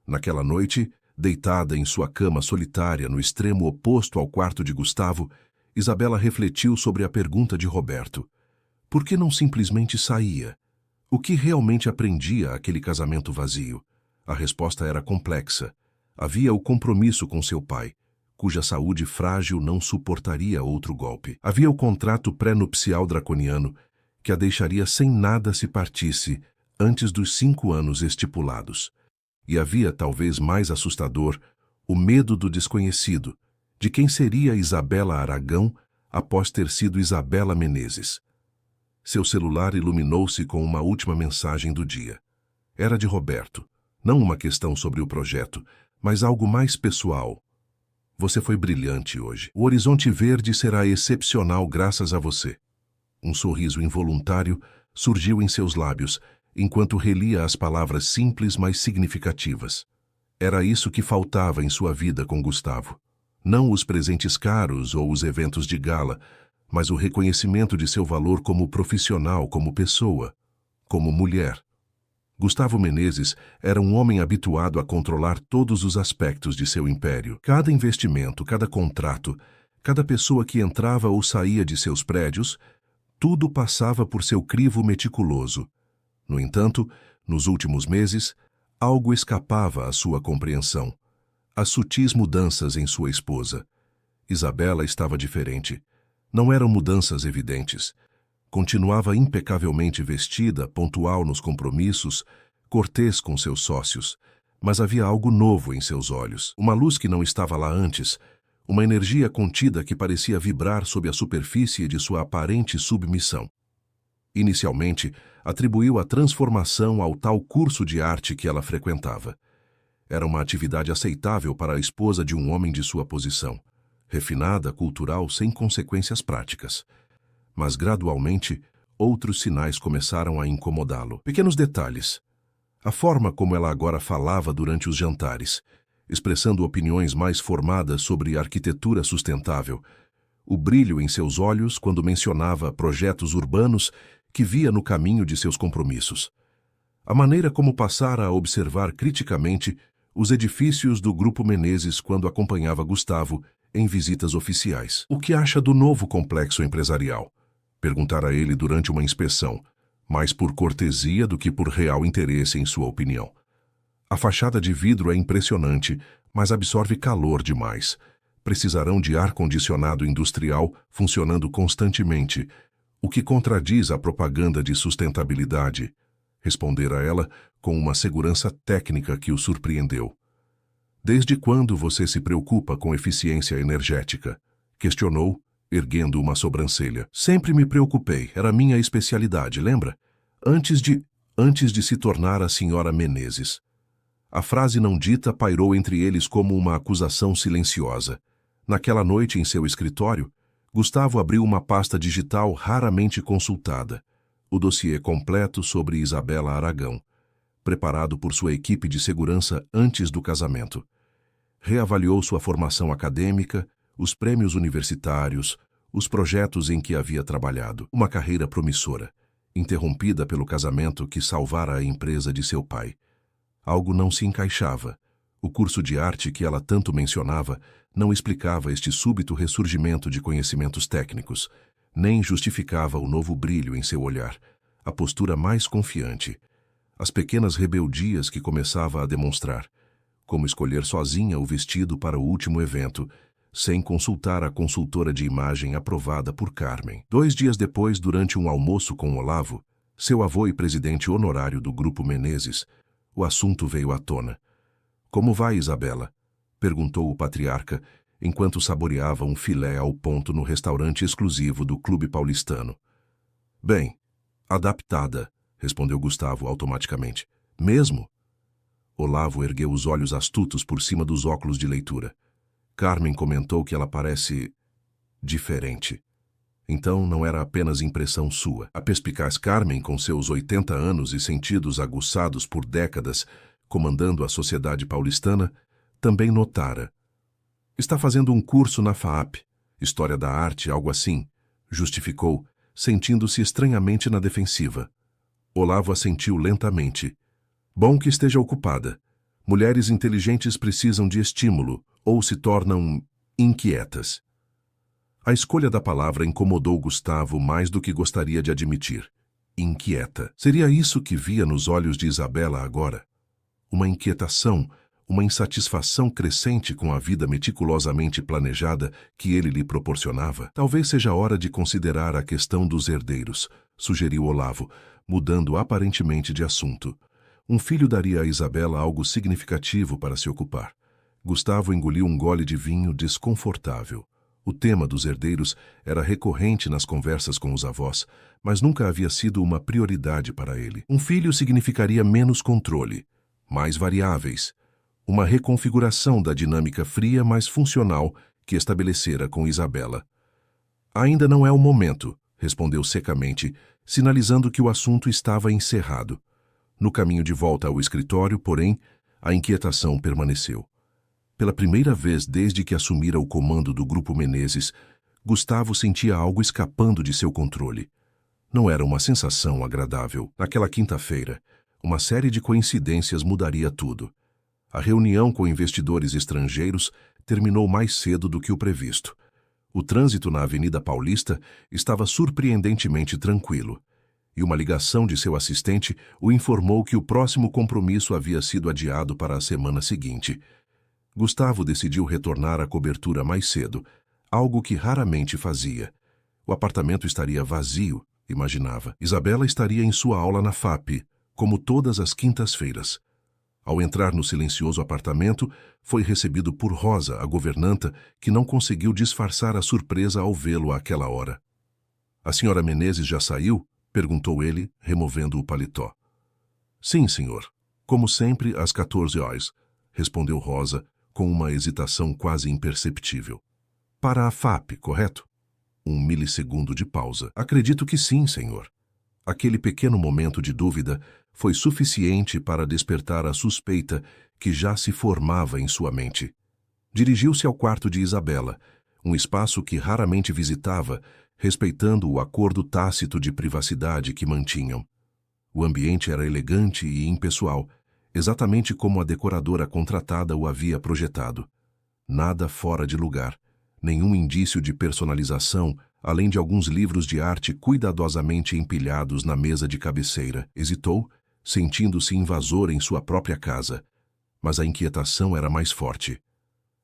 Naquela noite, deitada em sua cama solitária no extremo oposto ao quarto de Gustavo, Isabela refletiu sobre a pergunta de Roberto. Por que não simplesmente saía? O que realmente aprendia aquele casamento vazio? A resposta era complexa. Havia o compromisso com seu pai, cuja saúde frágil não suportaria outro golpe. Havia o contrato pré-nupcial draconiano, que a deixaria sem nada se partisse antes dos 5 anos estipulados. E havia, talvez mais assustador, o medo do desconhecido, de quem seria Isabela Aragão após ter sido Isabela Menezes. Seu celular iluminou-se com uma última mensagem do dia. Era de Roberto. Não uma questão sobre o projeto, mas algo mais pessoal. Você foi brilhante hoje. O horizonte verde será excepcional graças a você. Um sorriso involuntário surgiu em seus lábios, enquanto relia as palavras simples, mas significativas. Era isso que faltava em sua vida com Gustavo. Não os presentes caros ou os eventos de gala, mas o reconhecimento de seu valor como profissional, como pessoa, como mulher. Gustavo Menezes era um homem habituado a controlar todos os aspectos de seu império. Cada investimento, cada contrato, cada pessoa que entrava ou saía de seus prédios, tudo passava por seu crivo meticuloso. No entanto, nos últimos meses, algo escapava à sua compreensão. As sutis mudanças em sua esposa. Isabela estava diferente. Não eram mudanças evidentes. Continuava impecavelmente vestida, pontual nos compromissos, cortês com seus sócios, mas havia algo novo em seus olhos. Uma luz que não estava lá antes, uma energia contida que parecia vibrar sob a superfície de sua aparente submissão. Inicialmente, atribuiu a transformação ao tal curso de arte que ela frequentava. Era uma atividade aceitável para a esposa de um homem de sua posição, refinada, cultural, sem consequências práticas. Mas, gradualmente, outros sinais começaram a incomodá-lo. Pequenos detalhes. A forma como ela agora falava durante os jantares, expressando opiniões mais formadas sobre arquitetura sustentável, o brilho em seus olhos quando mencionava projetos urbanos que via no caminho de seus compromissos. A maneira como passara a observar criticamente os edifícios do Grupo Menezes quando acompanhava Gustavo em visitas oficiais. O que acha do novo complexo empresarial? Perguntara ele durante uma inspeção, mais por cortesia do que por real interesse em sua opinião. A fachada de vidro é impressionante, mas absorve calor demais. Precisarão de ar-condicionado industrial funcionando constantemente, o que contradiz a propaganda de sustentabilidade, respondera ela com uma segurança técnica que o surpreendeu. Desde quando você se preocupa com eficiência energética? Questionou, erguendo uma sobrancelha. Sempre me preocupei, era minha especialidade, lembra? Antes de se tornar a senhora Menezes. A frase não dita pairou entre eles como uma acusação silenciosa. Naquela noite em seu escritório, Gustavo abriu uma pasta digital raramente consultada, o dossiê completo sobre Isabela Aragão, preparado por sua equipe de segurança antes do casamento. Reavaliou sua formação acadêmica, os prêmios universitários, os projetos em que havia trabalhado. Uma carreira promissora, interrompida pelo casamento que salvara a empresa de seu pai. Algo não se encaixava. O curso de arte que ela tanto mencionava não explicava este súbito ressurgimento de conhecimentos técnicos, nem justificava o novo brilho em seu olhar, a postura mais confiante, as pequenas rebeldias que começava a demonstrar, como escolher sozinha o vestido para o último evento, sem consultar a consultora de imagem aprovada por Carmen. 2 dias depois, durante um almoço com Olavo, seu avô e presidente honorário do Grupo Menezes, o assunto veio à tona. Como vai, Isabela? Perguntou o patriarca, enquanto saboreava um filé ao ponto no restaurante exclusivo do Clube Paulistano. Bem, adaptada, respondeu Gustavo automaticamente. Mesmo? Olavo ergueu os olhos astutos por cima dos óculos de leitura. Carmen comentou que ela parece diferente. Então não era apenas impressão sua. A perspicaz Carmen, com seus 80 anos e sentidos aguçados por décadas, comandando a sociedade paulistana, também notara. Está fazendo um curso na FAAP, História da Arte, algo assim, justificou, sentindo-se estranhamente na defensiva. Olavo assentiu lentamente. Bom que esteja ocupada. Mulheres inteligentes precisam de estímulo ou se tornam inquietas. A escolha da palavra incomodou Gustavo mais do que gostaria de admitir. Inquieta. Seria isso que via nos olhos de Isabela agora? Uma inquietação, uma insatisfação crescente com a vida meticulosamente planejada que ele lhe proporcionava? Talvez seja hora de considerar a questão dos herdeiros, sugeriu Olavo, mudando aparentemente de assunto. Um filho daria a Isabela algo significativo para se ocupar. Gustavo engoliu um gole de vinho desconfortável. O tema dos herdeiros era recorrente nas conversas com os avós, mas nunca havia sido uma prioridade para ele. Um filho significaria menos controle, mais variáveis, uma reconfiguração da dinâmica fria, mas funcional que estabelecera com Isabela. Ainda não é o momento, respondeu secamente, sinalizando que o assunto estava encerrado. No caminho de volta ao escritório, porém, a inquietação permaneceu. Pela primeira vez desde que assumira o comando do Grupo Menezes, Gustavo sentia algo escapando de seu controle. Não era uma sensação agradável. Naquela quinta-feira, uma série de coincidências mudaria tudo. A reunião com investidores estrangeiros terminou mais cedo do que o previsto. O trânsito na Avenida Paulista estava surpreendentemente tranquilo, e uma ligação de seu assistente o informou que o próximo compromisso havia sido adiado para a semana seguinte. Gustavo decidiu retornar à cobertura mais cedo, algo que raramente fazia. O apartamento estaria vazio, imaginava. Isabela estaria em sua aula na FAP, como todas as quintas-feiras. Ao entrar no silencioso apartamento, foi recebido por Rosa, a governanta, que não conseguiu disfarçar a surpresa ao vê-lo àquela hora. A senhora Menezes já saiu? Perguntou ele, removendo o paletó. Sim, senhor. Como sempre, às 14 horas, respondeu Rosa, com uma hesitação quase imperceptível. Para a FAP, correto? Um milissegundo de pausa. Acredito que sim, senhor. Aquele pequeno momento de dúvida foi suficiente para despertar a suspeita que já se formava em sua mente. Dirigiu-se ao quarto de Isabela, um espaço que raramente visitava, respeitando o acordo tácito de privacidade que mantinham. O ambiente era elegante e impessoal, exatamente como a decoradora contratada o havia projetado. Nada fora de lugar, nenhum indício de personalização, além de alguns livros de arte cuidadosamente empilhados na mesa de cabeceira. Hesitou, sentindo-se invasor em sua própria casa, mas a inquietação era mais forte.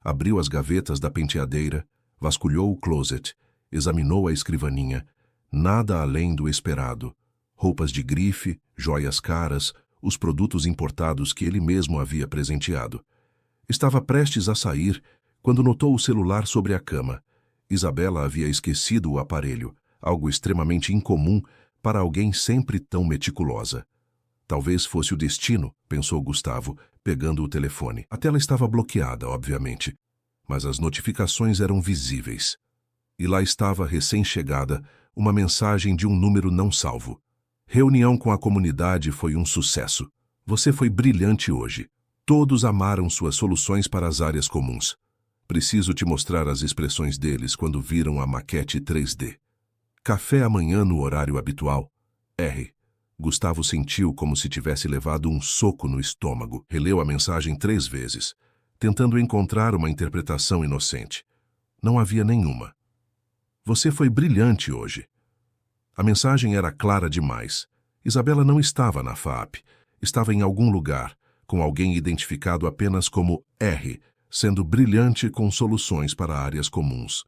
Abriu as gavetas da penteadeira, vasculhou o closet, examinou a escrivaninha. Nada além do esperado. Roupas de grife, joias caras, os produtos importados que ele mesmo havia presenteado. Estava prestes a sair quando notou o celular sobre a cama. Isabela havia esquecido o aparelho, algo extremamente incomum para alguém sempre tão meticulosa. Talvez fosse o destino, pensou Gustavo, pegando o telefone. A tela estava bloqueada, obviamente, mas as notificações eram visíveis. E lá estava, recém-chegada, uma mensagem de um número não salvo. Reunião com a comunidade foi um sucesso. Você foi brilhante hoje. Todos amaram suas soluções para as áreas comuns. Preciso te mostrar as expressões deles quando viram a maquete 3D. Café amanhã no horário habitual. R. Gustavo sentiu como se tivesse levado um soco no estômago. Releu a mensagem 3 vezes, tentando encontrar uma interpretação inocente. Não havia nenhuma. Você foi brilhante hoje. A mensagem era clara demais. Isabela não estava na FAAP. Estava em algum lugar, com alguém identificado apenas como R, sendo brilhante com soluções para áreas comuns.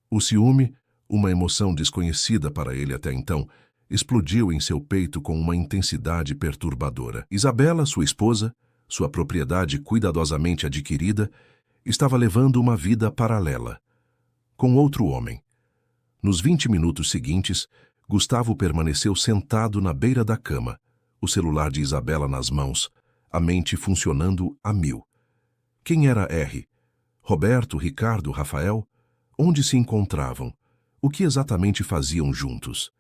O ciúme, uma emoção desconhecida para ele até então, explodiu em seu peito com uma intensidade perturbadora. Isabela, sua esposa, sua propriedade cuidadosamente adquirida, estava levando uma vida paralela, com outro homem. Nos 20 minutos seguintes, Gustavo permaneceu sentado na beira da cama, o celular de Isabela nas mãos, a mente funcionando a mil. Quem era R? Roberto, Ricardo, Rafael? Onde se encontravam? O que exatamente faziam juntos?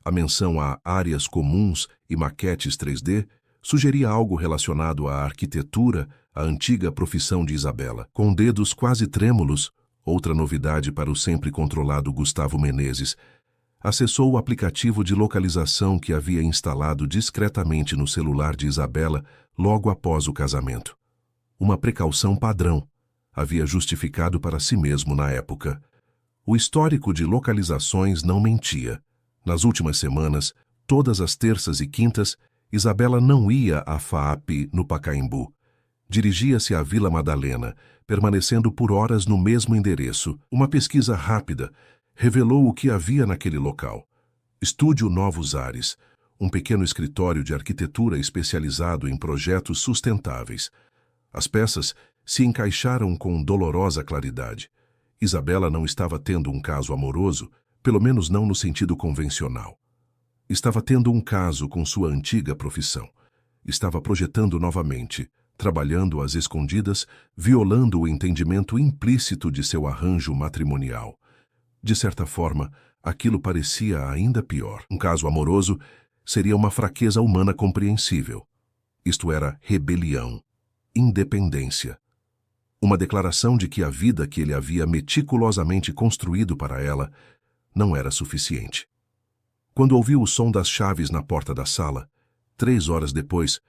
A menção a áreas comuns e maquetes 3D sugeria algo relacionado à arquitetura, a antiga profissão de Isabela. Com dedos quase trêmulos, outra novidade para o sempre controlado Gustavo Menezes, acessou o aplicativo de localização que havia instalado discretamente no celular de Isabela logo após o casamento. Uma precaução padrão, havia justificado para si mesmo na época. O histórico de localizações não mentia. Nas últimas semanas, todas as terças e quintas, Isabela não ia à FAAP no Pacaembu. Dirigia-se à Vila Madalena, permanecendo por horas no mesmo endereço. Uma pesquisa rápida revelou o que havia naquele local. Estúdio Novos Ares, um pequeno escritório de arquitetura especializado em projetos sustentáveis. As peças se encaixaram com dolorosa claridade. Isabela não estava tendo um caso amoroso, pelo menos não no sentido convencional. Estava tendo um caso com sua antiga profissão. Estava projetando novamente, trabalhando às escondidas, violando o entendimento implícito de seu arranjo matrimonial. De certa forma, aquilo parecia ainda pior. Um caso amoroso seria uma fraqueza humana compreensível. Isto era rebelião, independência. Uma declaração de que a vida que ele havia meticulosamente construído para ela não era suficiente. Quando ouviu o som das chaves na porta da sala, 3 horas depois,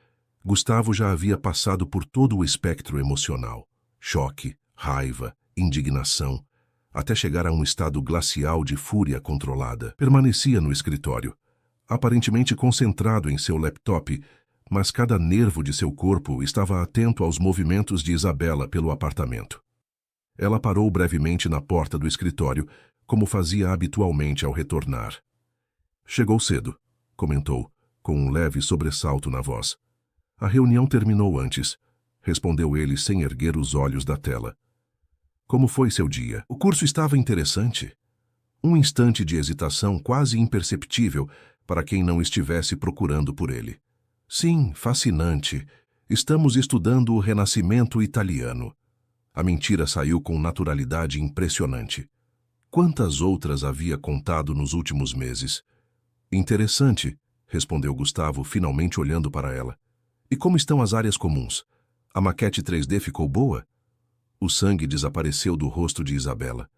Gustavo já havia passado por todo o espectro emocional. Choque, raiva, indignação, até chegar a um estado glacial de fúria controlada. Permanecia no escritório, aparentemente concentrado em seu laptop, mas cada nervo de seu corpo estava atento aos movimentos de Isabela pelo apartamento. Ela parou brevemente na porta do escritório, como fazia habitualmente ao retornar. Chegou cedo, comentou, com um leve sobressalto na voz. A reunião terminou antes, respondeu ele sem erguer os olhos da tela. Como foi seu dia? O curso estava interessante. Um instante de hesitação quase imperceptível para quem não estivesse procurando por ele. Sim, fascinante. Estamos estudando o Renascimento italiano. A mentira saiu com naturalidade impressionante. Quantas outras havia contado nos últimos meses? Interessante, respondeu Gustavo, finalmente olhando para ela. E como estão as áreas comuns? A maquete 3D ficou boa? O sangue desapareceu do rosto de Isabela.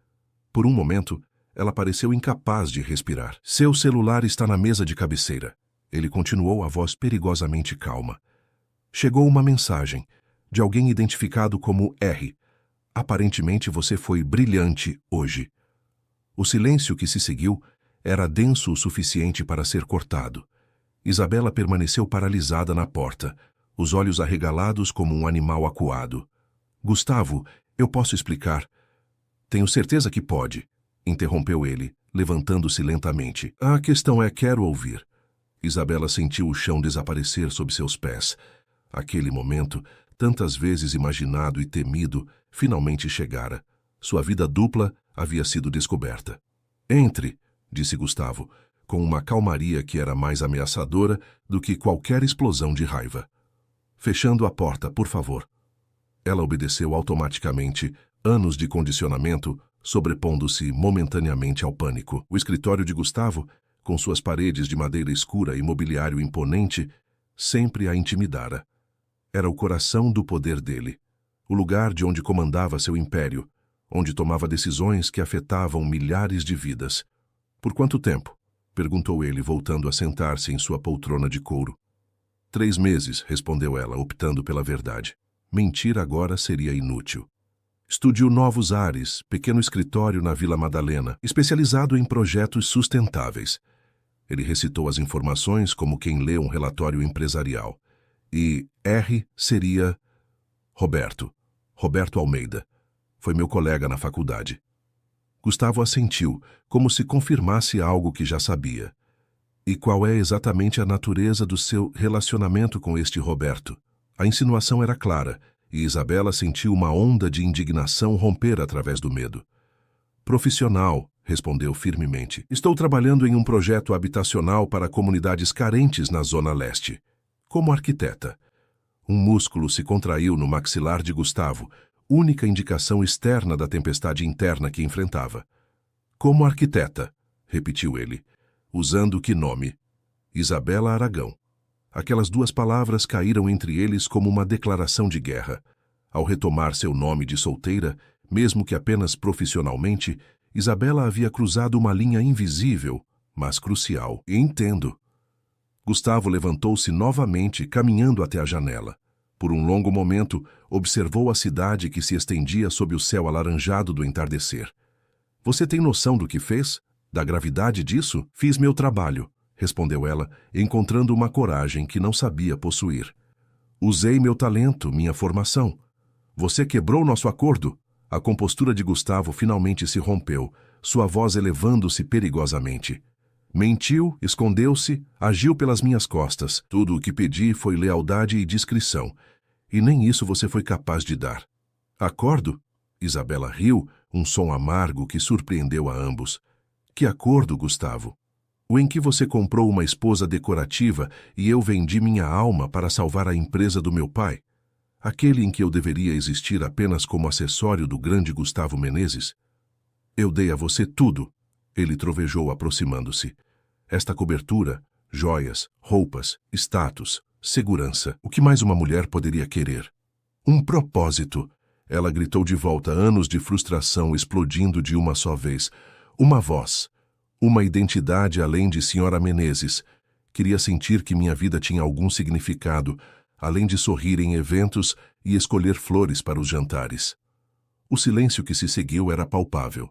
Por um momento, ela pareceu incapaz de respirar. Seu celular está na mesa de cabeceira. Ele continuou, a voz perigosamente calma. Chegou uma mensagem, de alguém identificado como R. Aparentemente você foi brilhante hoje. O silêncio que se seguiu era denso o suficiente para ser cortado. Isabela permaneceu paralisada na porta, os olhos arregalados como um animal acuado. Gustavo, eu posso explicar. Tenho certeza que pode, interrompeu ele, levantando-se lentamente. A questão é, quero ouvir. Isabela sentiu o chão desaparecer sob seus pés. Aquele momento, tantas vezes imaginado e temido, finalmente chegara. Sua vida dupla havia sido descoberta. Entre, disse Gustavo, com uma calmaria que era mais ameaçadora do que qualquer explosão de raiva. Fechando a porta, por favor. Ela obedeceu automaticamente, anos de condicionamento sobrepondo-se momentaneamente ao pânico. O escritório de Gustavo, com suas paredes de madeira escura e mobiliário imponente, sempre a intimidara. Era o coração do poder dele, o lugar de onde comandava seu império, onde tomava decisões que afetavam milhares de vidas. Por quanto tempo? Perguntou ele, voltando a sentar-se em sua poltrona de couro. 3 meses, respondeu ela, optando pela verdade. Mentir agora seria inútil. Estudiou Novos Ares, pequeno escritório na Vila Madalena, especializado em projetos sustentáveis. Ele recitou as informações como quem lê um relatório empresarial. E R seria Roberto Almeida. Foi meu colega na faculdade. Gustavo assentiu, como se confirmasse algo que já sabia. E qual é exatamente a natureza do seu relacionamento com este Roberto? A insinuação era clara, e Isabela sentiu uma onda de indignação romper através do medo. Profissional, respondeu firmemente. Estou trabalhando em um projeto habitacional para comunidades carentes na Zona Leste. Como arquiteta. Um músculo se contraiu no maxilar de Gustavo, única indicação externa da tempestade interna que enfrentava. Como arquiteta, repetiu ele, usando que nome? Isabela Aragão. Aquelas 2 palavras caíram entre eles como uma declaração de guerra. Ao retomar seu nome de solteira, mesmo que apenas profissionalmente, Isabela havia cruzado uma linha invisível, mas crucial. Entendo. Gustavo levantou-se novamente, caminhando até a janela. Por um longo momento, observou a cidade que se estendia sob o céu alaranjado do entardecer. Você tem noção do que fez? Da gravidade disso? Fiz meu trabalho, respondeu ela, encontrando uma coragem que não sabia possuir. Usei meu talento, minha formação. Você quebrou nosso acordo? A compostura de Gustavo finalmente se rompeu, sua voz elevando-se perigosamente. Mentiu, escondeu-se, agiu pelas minhas costas. Tudo o que pedi foi lealdade e discrição. E nem isso você foi capaz de dar. Acordo? Isabela riu, um som amargo que surpreendeu a ambos. Que acordo, Gustavo? O em que você comprou uma esposa decorativa e eu vendi minha alma para salvar a empresa do meu pai? Aquele em que eu deveria existir apenas como acessório do grande Gustavo Menezes? Eu dei a você tudo, ele trovejou aproximando-se. Esta cobertura, joias, roupas, status, segurança. O que mais uma mulher poderia querer? Um propósito. Ela gritou de volta, anos de frustração explodindo de uma só vez. Uma voz. Uma identidade além de Senhora Menezes. Queria sentir que minha vida tinha algum significado, além de sorrir em eventos e escolher flores para os jantares. O silêncio que se seguiu era palpável.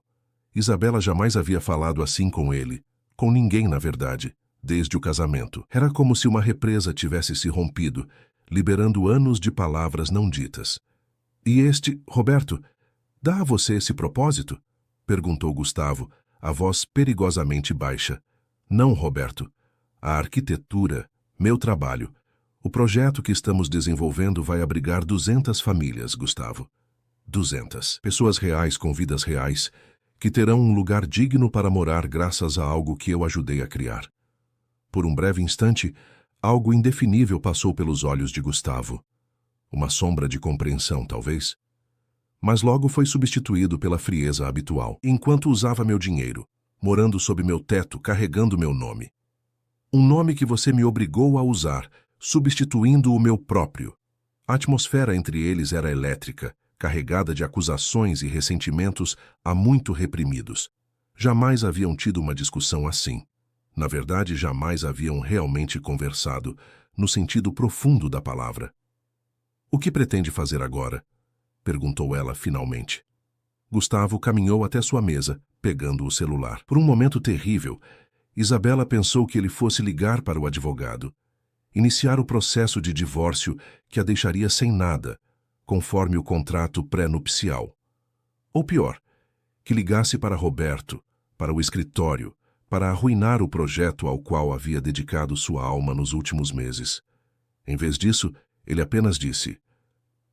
Isabela jamais havia falado assim com ele. Com ninguém, na verdade, desde o casamento. Era como se uma represa tivesse se rompido, liberando anos de palavras não ditas. E este, Roberto, dá a você esse propósito? Perguntou Gustavo, a voz perigosamente baixa. Não, Roberto. A arquitetura, meu trabalho. O projeto que estamos desenvolvendo vai abrigar 200 famílias, Gustavo. 200. Pessoas reais com vidas reais, que terão um lugar digno para morar graças a algo que eu ajudei a criar. Por um breve instante, algo indefinível passou pelos olhos de Gustavo. Uma sombra de compreensão, talvez. Mas logo foi substituído pela frieza habitual, enquanto usava meu dinheiro, morando sob meu teto, carregando meu nome. Um nome que você me obrigou a usar, substituindo o meu próprio. A atmosfera entre eles era elétrica, carregada de acusações e ressentimentos há muito reprimidos. Jamais haviam tido uma discussão assim. Na verdade, jamais haviam realmente conversado, no sentido profundo da palavra. O que pretende fazer agora? perguntou ela finalmente. Gustavo caminhou até sua mesa, pegando o celular. Por um momento terrível, Isabela pensou que ele fosse ligar para o advogado, iniciar o processo de divórcio que a deixaria sem nada, conforme o contrato pré-nupcial. Ou pior, que ligasse para Roberto, para o escritório, para arruinar o projeto ao qual havia dedicado sua alma nos últimos meses. Em vez disso, ele apenas disse: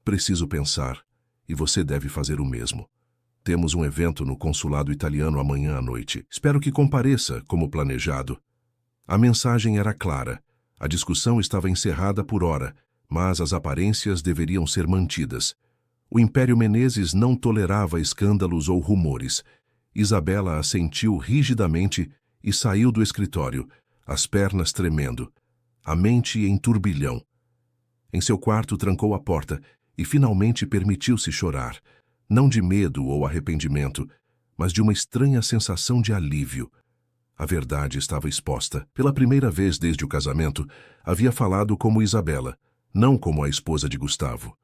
"Preciso pensar, e você deve fazer o mesmo. Temos um evento no consulado italiano amanhã à noite. Espero que compareça, como planejado." A mensagem era clara. A discussão estava encerrada por hora, mas as aparências deveriam ser mantidas. O Império Menezes não tolerava escândalos ou rumores. Isabela assentiu rigidamente e saiu do escritório, as pernas tremendo, a mente em turbilhão. Em seu quarto trancou a porta e finalmente permitiu-se chorar, não de medo ou arrependimento, mas de uma estranha sensação de alívio. A verdade estava exposta. Pela primeira vez desde o casamento, havia falado como Isabela, não como a esposa de Gustavo.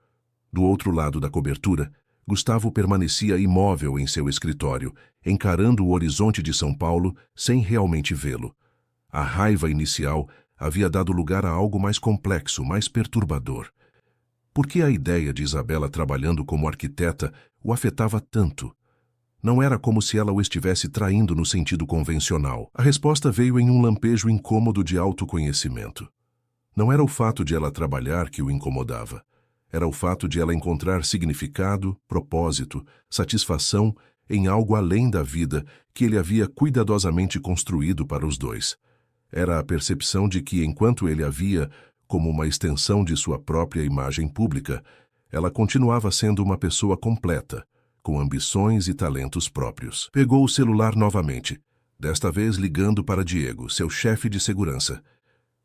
Do outro lado da cobertura, Gustavo permanecia imóvel em seu escritório, encarando o horizonte de São Paulo sem realmente vê-lo. A raiva inicial havia dado lugar a algo mais complexo, mais perturbador. Por que a ideia de Isabela trabalhando como arquiteta o afetava tanto? Não era como se ela o estivesse traindo no sentido convencional. A resposta veio em um lampejo incômodo de autoconhecimento. Não era o fato de ela trabalhar que o incomodava. Era o fato de ela encontrar significado, propósito, satisfação em algo além da vida que ele havia cuidadosamente construído para os dois. Era a percepção de que, enquanto ele a via como uma extensão de sua própria imagem pública, ela continuava sendo uma pessoa completa, com ambições e talentos próprios. Pegou o celular novamente, desta vez ligando para Diego, seu chefe de segurança.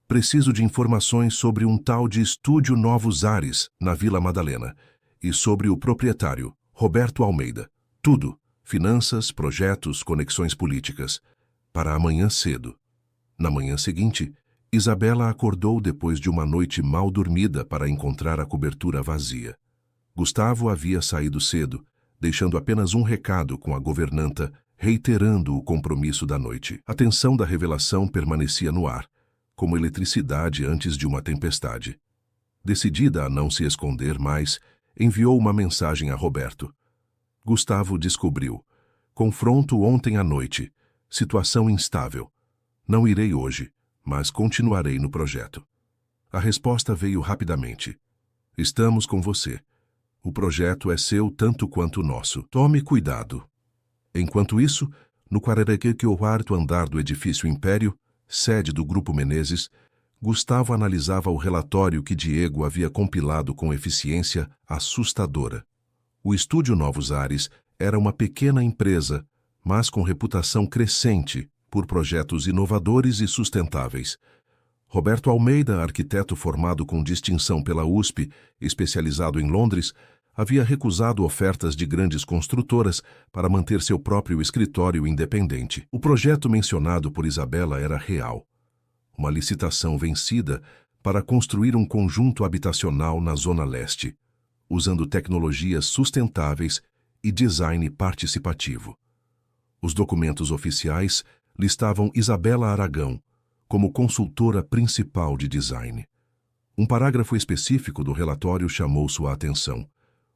"Preciso de informações sobre um tal de Estúdio Novos Ares, na Vila Madalena, e sobre o proprietário, Roberto Almeida. Tudo, finanças, projetos, conexões políticas. Para amanhã cedo." Na manhã seguinte, Isabela acordou depois de uma noite mal dormida para encontrar a cobertura vazia. Gustavo havia saído cedo, deixando apenas um recado com a governanta, reiterando o compromisso da noite. A tensão da revelação permanecia no ar, como eletricidade antes de uma tempestade. Decidida a não se esconder mais, enviou uma mensagem a Roberto. Gustavo descobriu: "Confronto ontem à noite. Situação instável. Não irei hoje, mas continuarei no projeto." A resposta veio rapidamente: "Estamos com você. O projeto é seu tanto quanto o nosso. Tome cuidado." Enquanto isso, no 44º andar do edifício Império, sede do Grupo Menezes, Gustavo analisava o relatório que Diego havia compilado com eficiência assustadora. O Estúdio Novos Ares era uma pequena empresa, mas com reputação crescente por projetos inovadores e sustentáveis. Roberto Almeida, arquiteto formado com distinção pela USP, especializado em Londres, havia recusado ofertas de grandes construtoras para manter seu próprio escritório independente. O projeto mencionado por Isabela era real. Uma licitação vencida para construir um conjunto habitacional na Zona Leste, usando tecnologias sustentáveis e design participativo. Os documentos oficiais listavam Isabela Aragão como consultora principal de design. Um parágrafo específico do relatório chamou sua atenção.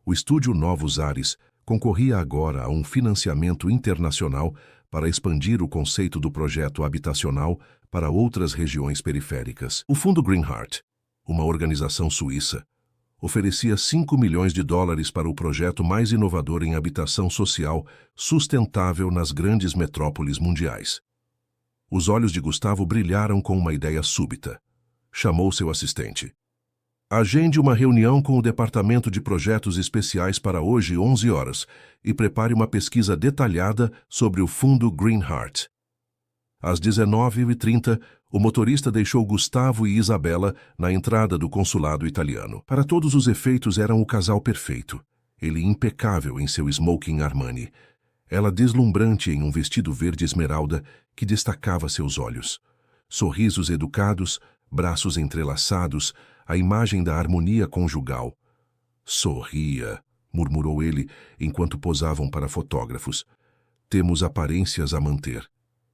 O Estúdio Novos Ares concorria agora a um financiamento internacional para expandir o conceito do projeto habitacional para outras regiões periféricas. O Fundo Greenheart, uma organização suíça, oferecia 5 milhões de dólares para o projeto mais inovador em habitação social sustentável nas grandes metrópoles mundiais. Os olhos de Gustavo brilharam com uma ideia súbita. Chamou seu assistente. "Agende uma reunião com o Departamento de Projetos Especiais para hoje, 11 horas, e prepare uma pesquisa detalhada sobre o Fundo Greenheart." Às 19h30, o motorista deixou Gustavo e Isabela na entrada do consulado italiano. Para todos os efeitos, eram o casal perfeito. Ele impecável em seu smoking Armani. Ela deslumbrante em um vestido verde esmeralda que destacava seus olhos. Sorrisos educados, braços entrelaçados, a imagem da harmonia conjugal. "Sorria", murmurou ele enquanto posavam para fotógrafos. Temos aparências a manter.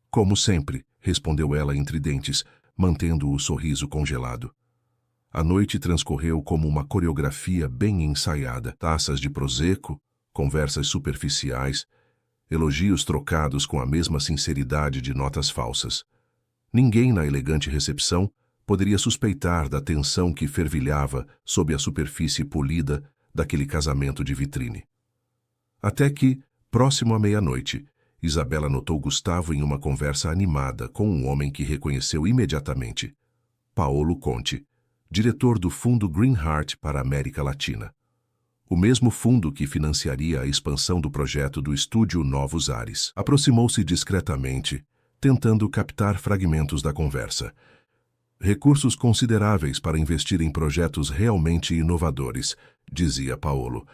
Como sempre, respondeu ela entre dentes, mantendo o sorriso congelado. A noite transcorreu como uma coreografia bem ensaiada. Taças de prosecco, conversas superficiais, elogios trocados com a mesma sinceridade de notas falsas. Ninguém na elegante recepção poderia suspeitar da tensão que fervilhava sob a superfície polida daquele casamento de vitrine. Até que, próximo à meia-noite, Isabela notou Gustavo em uma conversa animada com um homem que reconheceu imediatamente. Paolo Conte, diretor do Fundo Greenheart para a América Latina. O mesmo fundo que financiaria a expansão do projeto do estúdio Novos Ares. Aproximou-se discretamente, tentando captar fragmentos da conversa. Recursos consideráveis para investir em projetos realmente inovadores, dizia Paolo.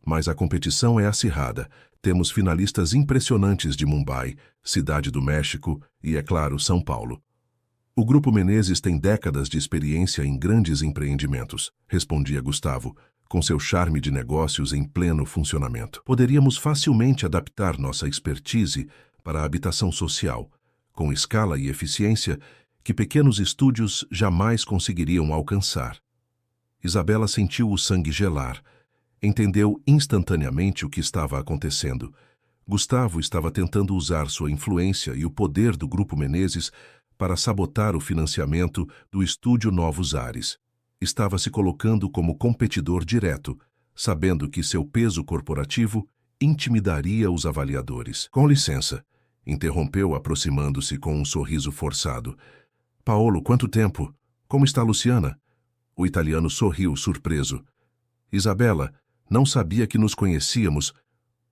Mas a competição é acirrada. Temos finalistas impressionantes de Mumbai, Cidade do México e, é claro, São Paulo. O Grupo Menezes tem décadas de experiência em grandes empreendimentos, respondia Gustavo, com seu charme de negócios em pleno funcionamento. Poderíamos facilmente adaptar nossa expertise para a habitação social, com escala e eficiência que pequenos estúdios jamais conseguiriam alcançar. Isabela sentiu o sangue gelar. Entendeu instantaneamente o que estava acontecendo. Gustavo estava tentando usar sua influência e o poder do Grupo Menezes para sabotar o financiamento do estúdio Novos Ares. Estava se colocando como competidor direto, sabendo que seu peso corporativo intimidaria os avaliadores. Com licença, interrompeu aproximando-se com um sorriso forçado. Paolo, quanto tempo? Como está Luciana? O italiano sorriu, surpreso. Isabela, não sabia que nos conhecíamos.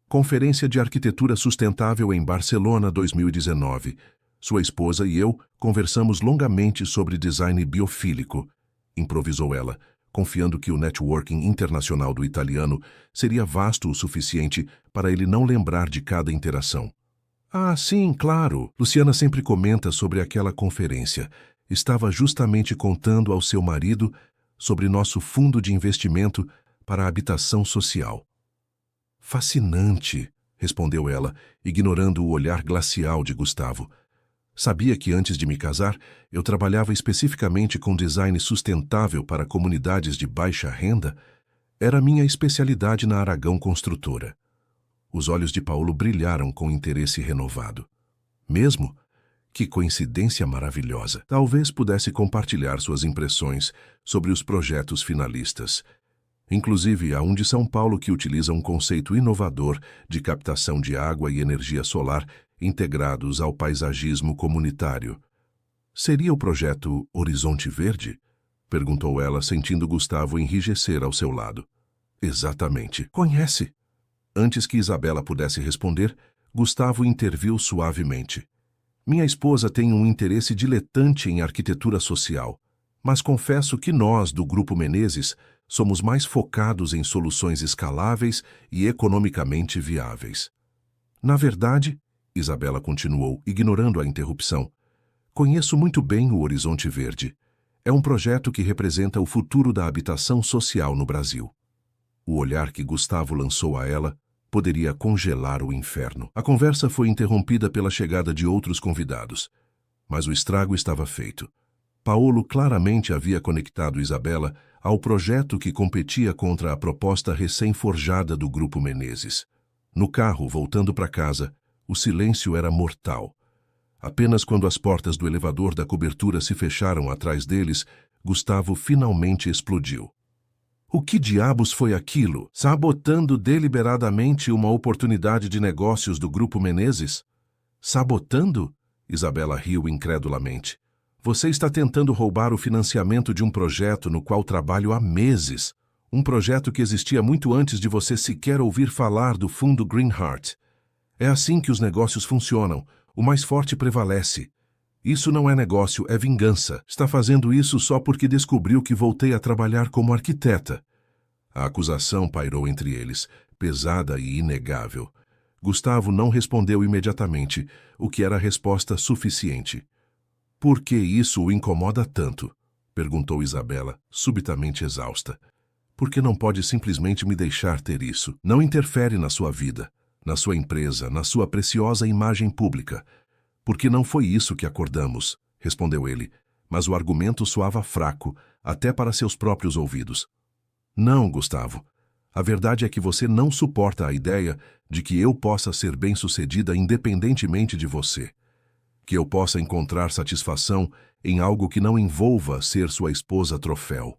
Conferência de Arquitetura Sustentável em Barcelona 2019. Sua esposa e eu conversamos longamente sobre design biofílico, improvisou ela, confiando que o networking internacional do italiano seria vasto o suficiente para ele não lembrar de cada interação. Ah, sim, claro. Luciana sempre comenta sobre aquela conferência. Estava justamente contando ao seu marido sobre nosso fundo de investimento para a habitação social. Fascinante, respondeu ela, ignorando o olhar glacial de Gustavo. Sabia que antes de me casar, eu trabalhava especificamente com design sustentável para comunidades de baixa renda? Era minha especialidade na Aragão Construtora. Os olhos de Paolo brilharam com interesse renovado. Mesmo? Que coincidência maravilhosa. Talvez pudesse compartilhar suas impressões sobre os projetos finalistas. Inclusive, há um de São Paulo que utiliza um conceito inovador de captação de água e energia solar integrados ao paisagismo comunitário. Seria o projeto Horizonte Verde? Perguntou ela, sentindo Gustavo enrijecer ao seu lado. Exatamente. Conhece? Antes que Isabela pudesse responder, Gustavo interviu suavemente. Minha esposa tem um interesse diletante em arquitetura social, mas confesso que nós, do Grupo Menezes, somos mais focados em soluções escaláveis e economicamente viáveis. Na verdade, Isabela continuou, ignorando a interrupção, conheço muito bem o Horizonte Verde. É um projeto que representa o futuro da habitação social no Brasil. O olhar que Gustavo lançou a ela poderia congelar o inferno. A conversa foi interrompida pela chegada de outros convidados, mas o estrago estava feito. Paolo claramente havia conectado Isabela ao projeto que competia contra a proposta recém-forjada do Grupo Menezes. No carro, voltando para casa, o silêncio era mortal. Apenas quando as portas do elevador da cobertura se fecharam atrás deles, Gustavo finalmente explodiu. O que diabos foi aquilo? Sabotando deliberadamente uma oportunidade de negócios do Grupo Menezes? Sabotando? Isabela riu incredulamente. Você está tentando roubar o financiamento de um projeto no qual trabalho há meses. Um projeto que existia muito antes de você sequer ouvir falar do Fundo Greenheart. É assim que os negócios funcionam. O mais forte prevalece. Isso não é negócio, é vingança. Está fazendo isso só porque descobriu que voltei a trabalhar como arquiteta. A acusação pairou entre eles, pesada e inegável. Gustavo não respondeu imediatamente, o que era a resposta suficiente. Por que isso o incomoda tanto? Perguntou Isabela, subitamente exausta. Por que não pode simplesmente me deixar ter isso? Não interfere na sua vida, na sua empresa, na sua preciosa imagem pública. Porque não foi isso que acordamos, respondeu ele, mas o argumento soava fraco, até para seus próprios ouvidos. Não, Gustavo. A verdade é que você não suporta a ideia de que eu possa ser bem-sucedida independentemente de você. Que eu possa encontrar satisfação em algo que não envolva ser sua esposa troféu.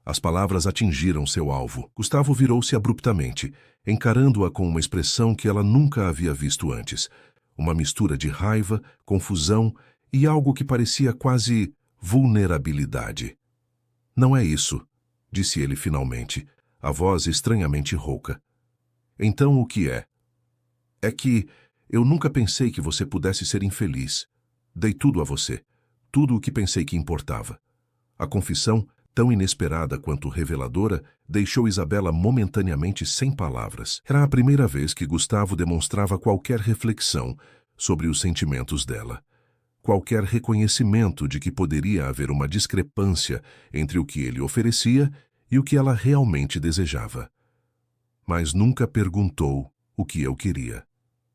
As palavras atingiram seu alvo. Gustavo virou-se abruptamente, encarando-a com uma expressão que ela nunca havia visto antes. Uma mistura de raiva, confusão e algo que parecia quase vulnerabilidade. Não é isso, disse ele finalmente, a voz estranhamente rouca. Então o que é? É que eu nunca pensei que você pudesse ser infeliz. Dei tudo a você, tudo o que pensei que importava. A confissão, tão inesperada quanto reveladora, deixou Isabela momentaneamente sem palavras. Era a primeira vez que Gustavo demonstrava qualquer reflexão sobre os sentimentos dela. Qualquer reconhecimento de que poderia haver uma discrepância entre o que ele oferecia e o que ela realmente desejava. Mas nunca perguntou o que eu queria,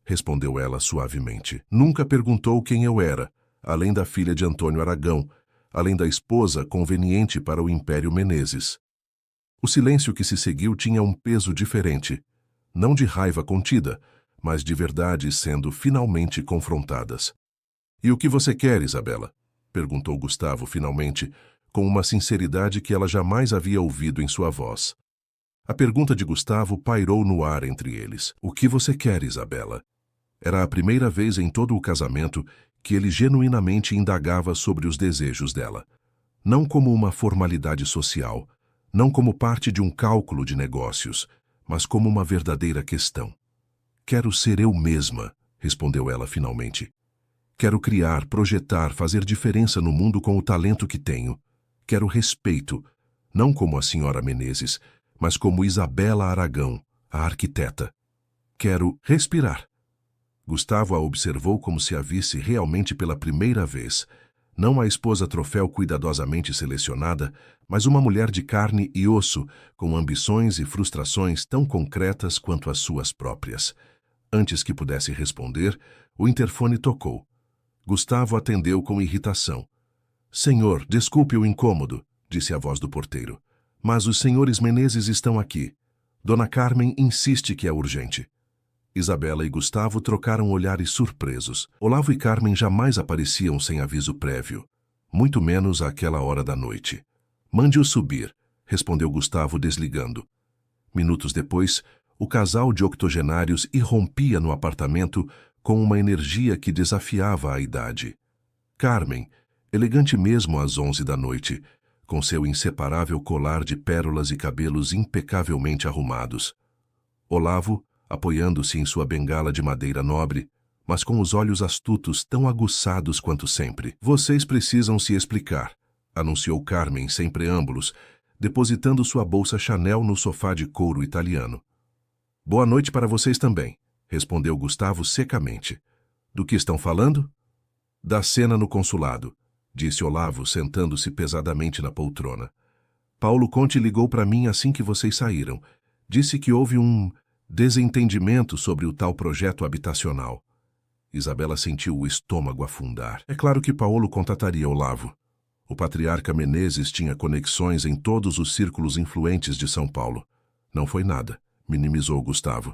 respondeu ela suavemente. Nunca perguntou quem eu era, além da filha de Antônio Aragão, além da esposa conveniente para o Império Menezes. O silêncio que se seguiu tinha um peso diferente, não de raiva contida, mas de verdades sendo finalmente confrontadas. E o que você quer, Isabela? Perguntou Gustavo finalmente, com uma sinceridade que ela jamais havia ouvido em sua voz. A pergunta de Gustavo pairou no ar entre eles. O que você quer, Isabela? Era a primeira vez em todo o casamento que ele genuinamente indagava sobre os desejos dela. Não como uma formalidade social, não como parte de um cálculo de negócios, mas como uma verdadeira questão. Quero ser eu mesma, respondeu ela finalmente. Quero criar, projetar, fazer diferença no mundo com o talento que tenho. Quero respeito, não como a senhora Menezes, mas como Isabela Aragão, a arquiteta. Quero respirar. Gustavo a observou como se a visse realmente pela primeira vez. Não a esposa troféu cuidadosamente selecionada, mas uma mulher de carne e osso, com ambições e frustrações tão concretas quanto as suas próprias. Antes que pudesse responder, o interfone tocou. Gustavo atendeu com irritação. Senhor, desculpe o incômodo, disse a voz do porteiro. Mas os senhores Menezes estão aqui. Dona Carmen insiste que é urgente. Isabela e Gustavo trocaram olhares surpresos. Olavo e Carmen jamais apareciam sem aviso prévio, muito menos àquela hora da noite. Mande-o subir, respondeu Gustavo desligando. Minutos depois, o casal de octogenários irrompia no apartamento com uma energia que desafiava a idade. Carmen, elegante mesmo às 11 da noite, com seu inseparável colar de pérolas e cabelos impecavelmente arrumados. Olavo, apoiando-se em sua bengala de madeira nobre, mas com os olhos astutos tão aguçados quanto sempre. Vocês precisam se explicar, anunciou Carmen sem preâmbulos, depositando sua bolsa Chanel no sofá de couro italiano. Boa noite para vocês também, respondeu Gustavo secamente. Do que estão falando? Da cena no consulado, disse Olavo, sentando-se pesadamente na poltrona. Paulo Conte ligou para mim assim que vocês saíram. Disse que houve um desentendimento sobre o tal projeto habitacional. Isabela sentiu o estômago afundar. É claro que Paulo contataria Olavo. O patriarca Menezes tinha conexões em todos os círculos influentes de São Paulo. Não foi nada, minimizou Gustavo.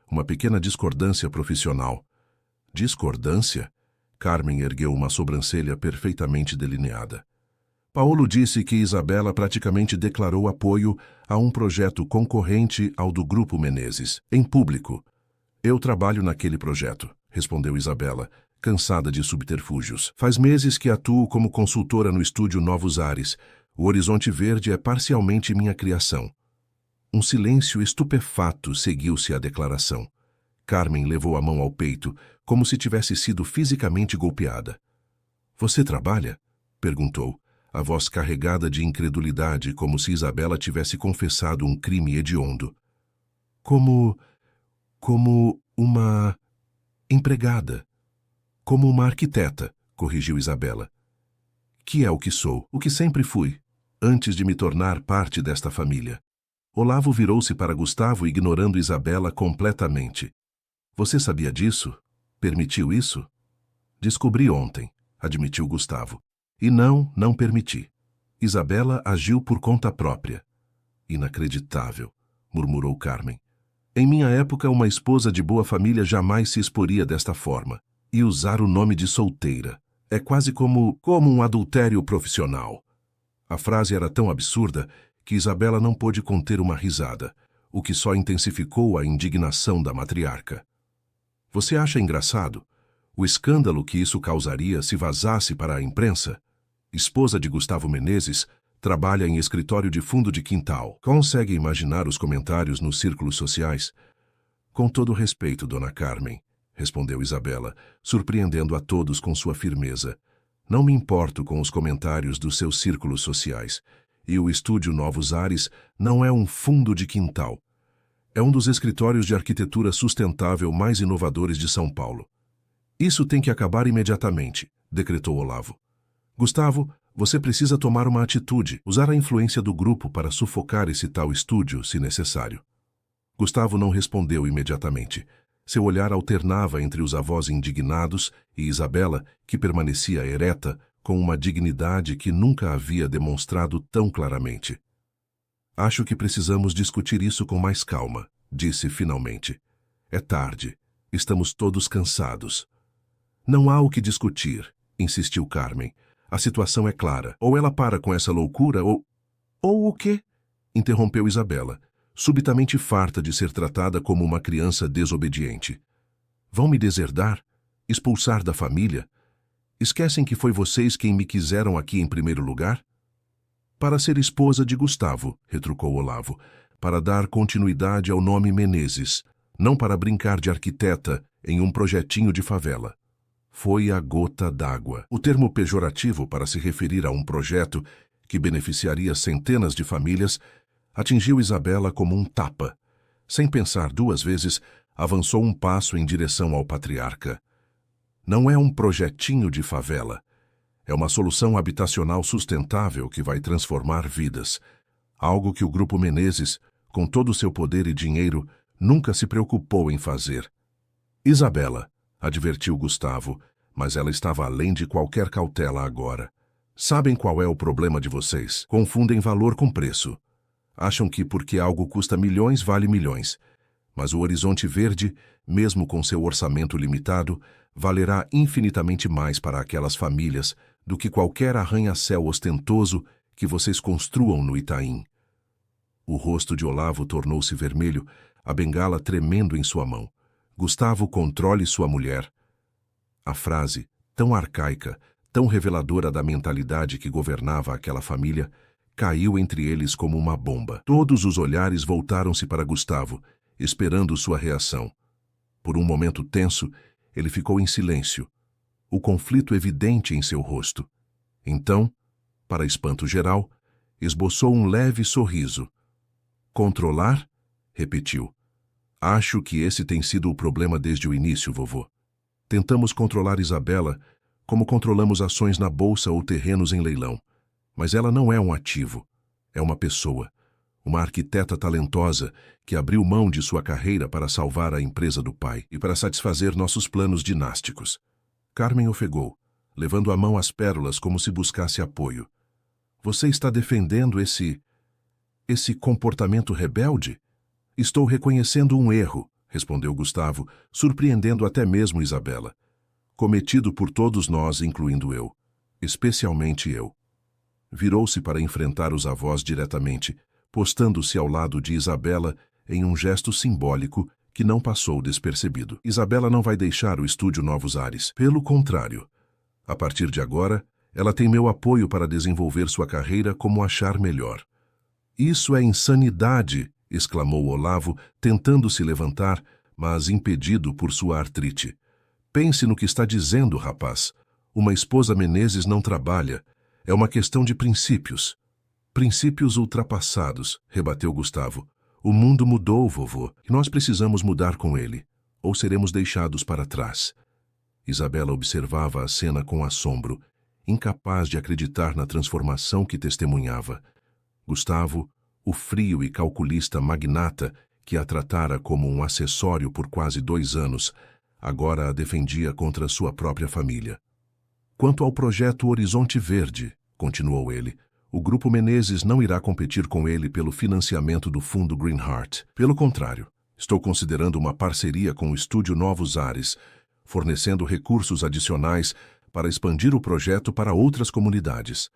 Uma pequena discordância profissional. Discordância? Carmen ergueu uma sobrancelha perfeitamente delineada. Paulo disse que Isabela praticamente declarou apoio a um projeto concorrente ao do Grupo Menezes, em público. Eu trabalho naquele projeto, respondeu Isabela, cansada de subterfúgios. Faz meses que atuo como consultora no estúdio Novos Ares. O Horizonte Verde é parcialmente minha criação. Um silêncio estupefato seguiu-se à declaração. Carmen levou a mão ao peito, como se tivesse sido fisicamente golpeada. Você trabalha? Perguntou, a voz carregada de incredulidade, como se Isabela tivesse confessado um crime hediondo. Como uma empregada. Como uma arquiteta, corrigiu Isabela. Que é o que sou, o que sempre fui, antes de me tornar parte desta família. Olavo virou-se para Gustavo, ignorando Isabela completamente. Você sabia disso? Permitiu isso? Descobri ontem, admitiu Gustavo. E não permiti. Isabela agiu por conta própria. Inacreditável, murmurou Carmen. Em minha época, uma esposa de boa família jamais se exporia desta forma. E usar o nome de solteira. É quase como um adultério profissional. A frase era tão absurda que Isabela não pôde conter uma risada, o que só intensificou a indignação da matriarca. Você acha engraçado? O escândalo que isso causaria se vazasse para a imprensa? Esposa de Gustavo Menezes, trabalha em escritório de fundo de quintal. Consegue imaginar os comentários nos círculos sociais? Com todo respeito, dona Carmen, respondeu Isabela, surpreendendo a todos com sua firmeza. Não me importo com os comentários dos seus círculos sociais. E o estúdio Novos Ares não é um fundo de quintal. É um dos escritórios de arquitetura sustentável mais inovadores de São Paulo. Isso tem que acabar imediatamente, decretou Olavo. Gustavo, você precisa tomar uma atitude, usar a influência do grupo para sufocar esse tal estúdio, se necessário. Gustavo não respondeu imediatamente. Seu olhar alternava entre os avós indignados e Isabela, que permanecia ereta, com uma dignidade que nunca havia demonstrado tão claramente. Acho que precisamos discutir isso com mais calma, disse finalmente. É tarde. Estamos todos cansados. Não há o que discutir, insistiu Carmen. A situação é clara. Ou ela para com essa loucura, ou o quê? Interrompeu Isabela, subitamente farta de ser tratada como uma criança desobediente. Vão me deserdar? Expulsar da família? Esquecem que foi vocês quem me quiseram aqui em primeiro lugar? Para ser esposa de Gustavo, retrucou Olavo, para dar continuidade ao nome Menezes, não para brincar de arquiteta em um projetinho de favela. Foi a gota d'água. O termo pejorativo para se referir a um projeto que beneficiaria centenas de famílias atingiu Isabela como um tapa. Sem pensar duas vezes, avançou um passo em direção ao patriarca. Não é um projetinho de favela. É uma solução habitacional sustentável que vai transformar vidas. Algo que o Grupo Menezes, com todo o seu poder e dinheiro, nunca se preocupou em fazer. Isabela, advertiu Gustavo, mas ela estava além de qualquer cautela agora. Sabem qual é o problema de vocês? Confundem valor com preço. Acham que porque algo custa milhões, vale milhões. Mas o Horizonte Verde, mesmo com seu orçamento limitado, valerá infinitamente mais para aquelas famílias do que qualquer arranha-céu ostentoso que vocês construam no Itaim. O rosto de Olavo tornou-se vermelho, a bengala tremendo em sua mão. Gustavo, controle sua mulher. A frase, tão arcaica, tão reveladora da mentalidade que governava aquela família, caiu entre eles como uma bomba. Todos os olhares voltaram-se para Gustavo, esperando sua reação. Por um momento tenso, ele ficou em silêncio, o conflito evidente em seu rosto. Então, para espanto geral, esboçou um leve sorriso. Controlar? Repetiu. Acho que esse tem sido o problema desde o início, vovô. Tentamos controlar Isabela como controlamos ações na bolsa ou terrenos em leilão. Mas ela não é um ativo, é uma pessoa. Uma arquiteta talentosa que abriu mão de sua carreira para salvar a empresa do pai e para satisfazer nossos planos dinásticos. Carmen ofegou, levando a mão às pérolas como se buscasse apoio. Você está defendendo esse comportamento rebelde? Estou reconhecendo um erro, respondeu Gustavo, surpreendendo até mesmo Isabela. Cometido por todos nós, incluindo eu. Especialmente eu. Virou-se para enfrentar os avós diretamente, postando-se ao lado de Isabela em um gesto simbólico que não passou despercebido. Isabela não vai deixar o estúdio Novos Ares. Pelo contrário. A partir de agora, ela tem meu apoio para desenvolver sua carreira como achar melhor. Isso é insanidade, exclamou Olavo, tentando se levantar, mas impedido por sua artrite. Pense no que está dizendo, rapaz. Uma esposa Menezes não trabalha. É uma questão de princípios. Princípios ultrapassados, rebateu Gustavo. O mundo mudou, vovô, e nós precisamos mudar com ele, ou seremos deixados para trás. Isabela observava a cena com assombro, incapaz de acreditar na transformação que testemunhava. Gustavo, o frio e calculista magnata que a tratara como um acessório por quase 2 anos, agora a defendia contra sua própria família. Quanto ao projeto Horizonte Verde, continuou ele, o Grupo Menezes não irá competir com ele pelo financiamento do Fundo Greenheart. Pelo contrário, estou considerando uma parceria com o Estúdio Novos Ares, fornecendo recursos adicionais para expandir o projeto para outras comunidades.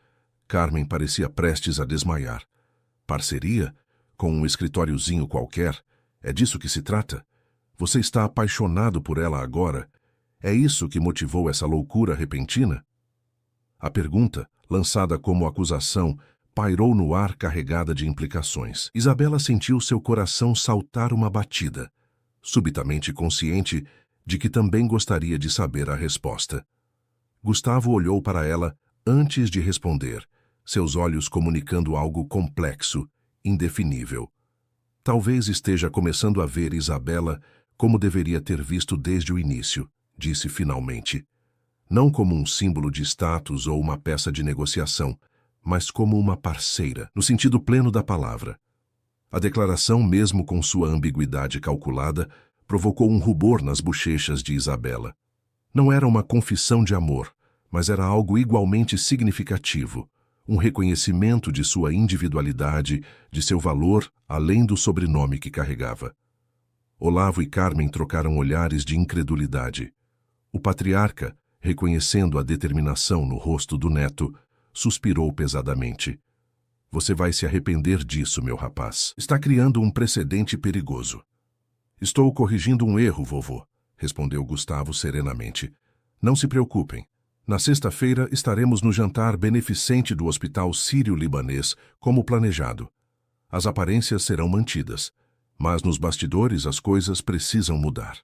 Carmen parecia prestes a desmaiar. Parceria? Com um escritóriozinho qualquer? É disso que se trata? Você está apaixonado por ela agora? É isso que motivou essa loucura repentina? A pergunta, lançada como acusação, pairou no ar carregada de implicações. Isabela sentiu seu coração saltar uma batida, subitamente consciente de que também gostaria de saber a resposta. Gustavo olhou para ela antes de responder, seus olhos comunicando algo complexo, indefinível. Talvez esteja começando a ver Isabela como deveria ter visto desde o início, disse finalmente. Não como um símbolo de status ou uma peça de negociação, mas como uma parceira, no sentido pleno da palavra. A declaração, mesmo com sua ambiguidade calculada, provocou um rubor nas bochechas de Isabela. Não era uma confissão de amor, mas era algo igualmente significativo, um reconhecimento de sua individualidade, de seu valor, além do sobrenome que carregava. Olavo e Carmen trocaram olhares de incredulidade. O patriarca, reconhecendo a determinação no rosto do neto, suspirou pesadamente. Você vai se arrepender disso, meu rapaz. Está criando um precedente perigoso. Estou corrigindo um erro, vovô, respondeu Gustavo serenamente. Não se preocupem. Na sexta-feira estaremos no jantar beneficente do Hospital Sírio-Libanês, como planejado. As aparências serão mantidas, mas nos bastidores as coisas precisam mudar.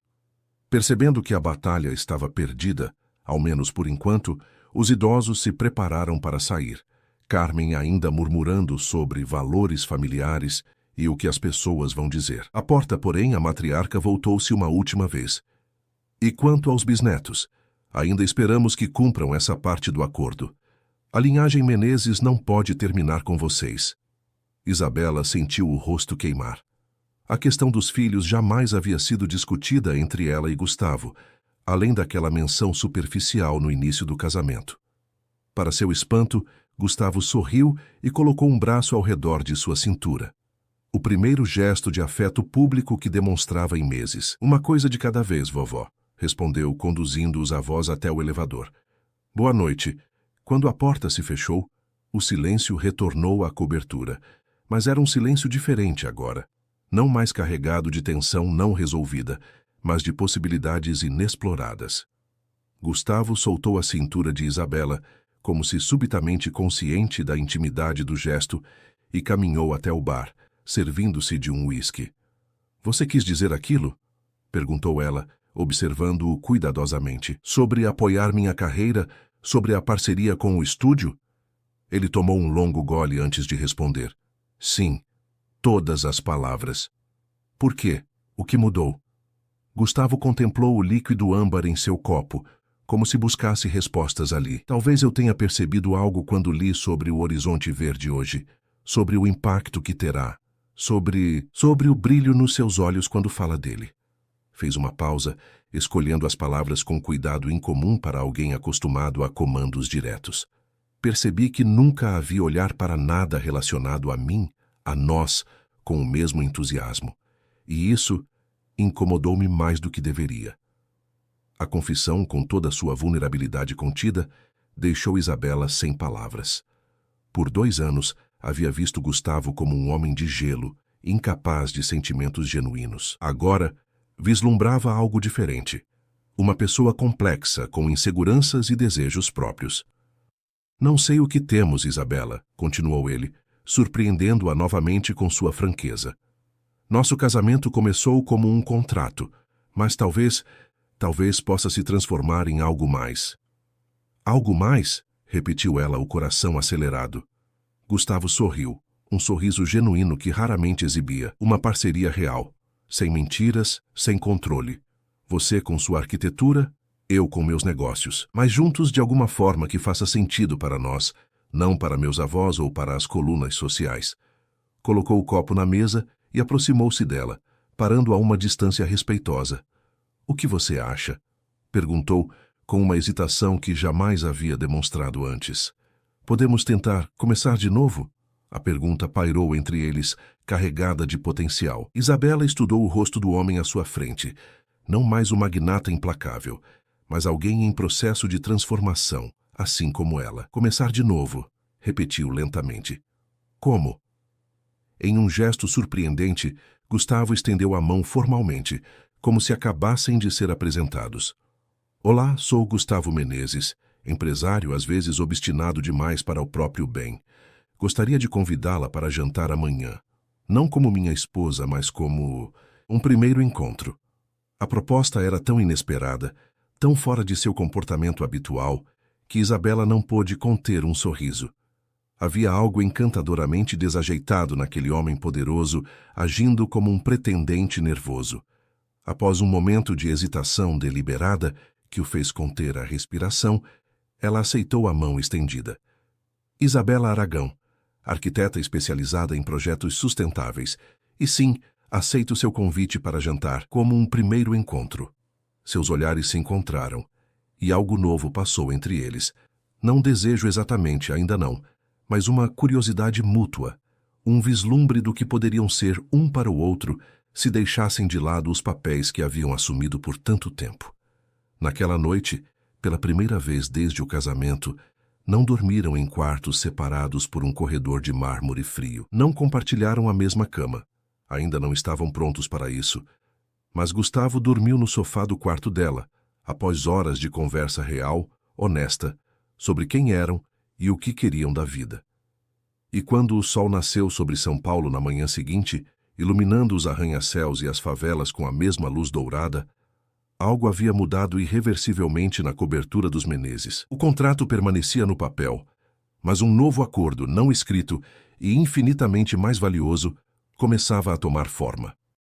Percebendo que a batalha estava perdida, ao menos por enquanto, os idosos se prepararam para sair, Carmen ainda murmurando sobre valores familiares e o que as pessoas vão dizer. À porta, porém, a matriarca voltou-se uma última vez. E quanto aos bisnetos? Ainda esperamos que cumpram essa parte do acordo. A linhagem Menezes não pode terminar com vocês. Isabela sentiu o rosto queimar. A questão dos filhos jamais havia sido discutida entre ela e Gustavo, além daquela menção superficial no início do casamento. Para seu espanto, Gustavo sorriu e colocou um braço ao redor de sua cintura. O primeiro gesto de afeto público que demonstrava em meses. Uma coisa de cada vez, vovó, respondeu, conduzindo os avós até o elevador. Boa noite. Quando a porta se fechou, o silêncio retornou à cobertura, mas era um silêncio diferente agora, não mais carregado de tensão não resolvida, mas de possibilidades inexploradas. Gustavo soltou a cintura de Isabela, como se subitamente consciente da intimidade do gesto, e caminhou até o bar, servindo-se de um uísque. Você quis dizer aquilo? Perguntou ela, observando-o cuidadosamente. Sobre apoiar minha carreira, sobre a parceria com o estúdio? Ele tomou um longo gole antes de responder. Sim, todas as palavras. Por quê? O que mudou? Gustavo contemplou o líquido âmbar em seu copo, como se buscasse respostas ali. Talvez eu tenha percebido algo quando li sobre o Horizonte Verde hoje, sobre o impacto que terá, sobre o brilho nos seus olhos quando fala dele. Fez uma pausa, escolhendo as palavras com cuidado incomum para alguém acostumado a comandos diretos. Percebi que nunca havia olhar para nada relacionado a mim, a nós, com o mesmo entusiasmo. E isso incomodou-me mais do que deveria. A confissão, com toda a sua vulnerabilidade contida, deixou Isabela sem palavras. Por 2 anos, havia visto Gustavo como um homem de gelo, incapaz de sentimentos genuínos. Agora, vislumbrava algo diferente. Uma pessoa complexa, com inseguranças e desejos próprios. Não sei o que temos, Isabela, continuou ele, surpreendendo-a novamente com sua franqueza. Nosso casamento começou como um contrato, mas talvez possa se transformar em algo mais. Algo mais? Repetiu ela, o coração acelerado. Gustavo sorriu, um sorriso genuíno que raramente exibia, uma parceria real, sem mentiras, sem controle. Você com sua arquitetura, eu com meus negócios, mas juntos de alguma forma que faça sentido para nós, não para meus avós ou para as colunas sociais. colocou o copo na mesa e aproximou-se dela, parando a uma distância respeitosa. "O que você acha?" perguntou, com uma hesitação que jamais havia demonstrado antes. "Podemos tentar começar de novo?" A pergunta pairou entre eles, carregada de potencial. Isabela estudou o rosto do homem à sua frente. Não mais o magnata implacável, mas alguém em processo de transformação, assim como ela. "Começar de novo", repetiu lentamente. "Como?" Em um gesto surpreendente, Gustavo estendeu a mão formalmente, como se acabassem de ser apresentados. "Olá, sou Gustavo Menezes, empresário às vezes obstinado demais para o próprio bem. Gostaria de convidá-la para jantar amanhã. Não como minha esposa, mas como um primeiro encontro." A proposta era tão inesperada, tão fora de seu comportamento habitual, que Isabela não pôde conter um sorriso. Havia algo encantadoramente desajeitado naquele homem poderoso, agindo como um pretendente nervoso. Após um momento de hesitação deliberada, que o fez conter a respiração, ela aceitou a mão estendida. "Isabela Aragão, arquiteta especializada em projetos sustentáveis, e sim, aceito seu convite para jantar como um primeiro encontro." Seus olhares se encontraram, e algo novo passou entre eles. Não desejo exatamente, ainda não, mas uma curiosidade mútua, um vislumbre do que poderiam ser um para o outro se deixassem de lado os papéis que haviam assumido por tanto tempo. Naquela noite, pela primeira vez desde o casamento, não dormiram em quartos separados por um corredor de mármore frio. Não compartilharam a mesma cama. Ainda não estavam prontos para isso. Mas Gustavo dormiu no sofá do quarto dela, após horas de conversa real, honesta, sobre quem eram e o que queriam da vida. E quando o sol nasceu sobre São Paulo na manhã seguinte, iluminando os arranha-céus e as favelas com a mesma luz dourada, algo havia mudado irreversivelmente na cobertura dos Menezes. O contrato permanecia no papel, mas um novo acordo não escrito e infinitamente mais valioso começava a tomar forma.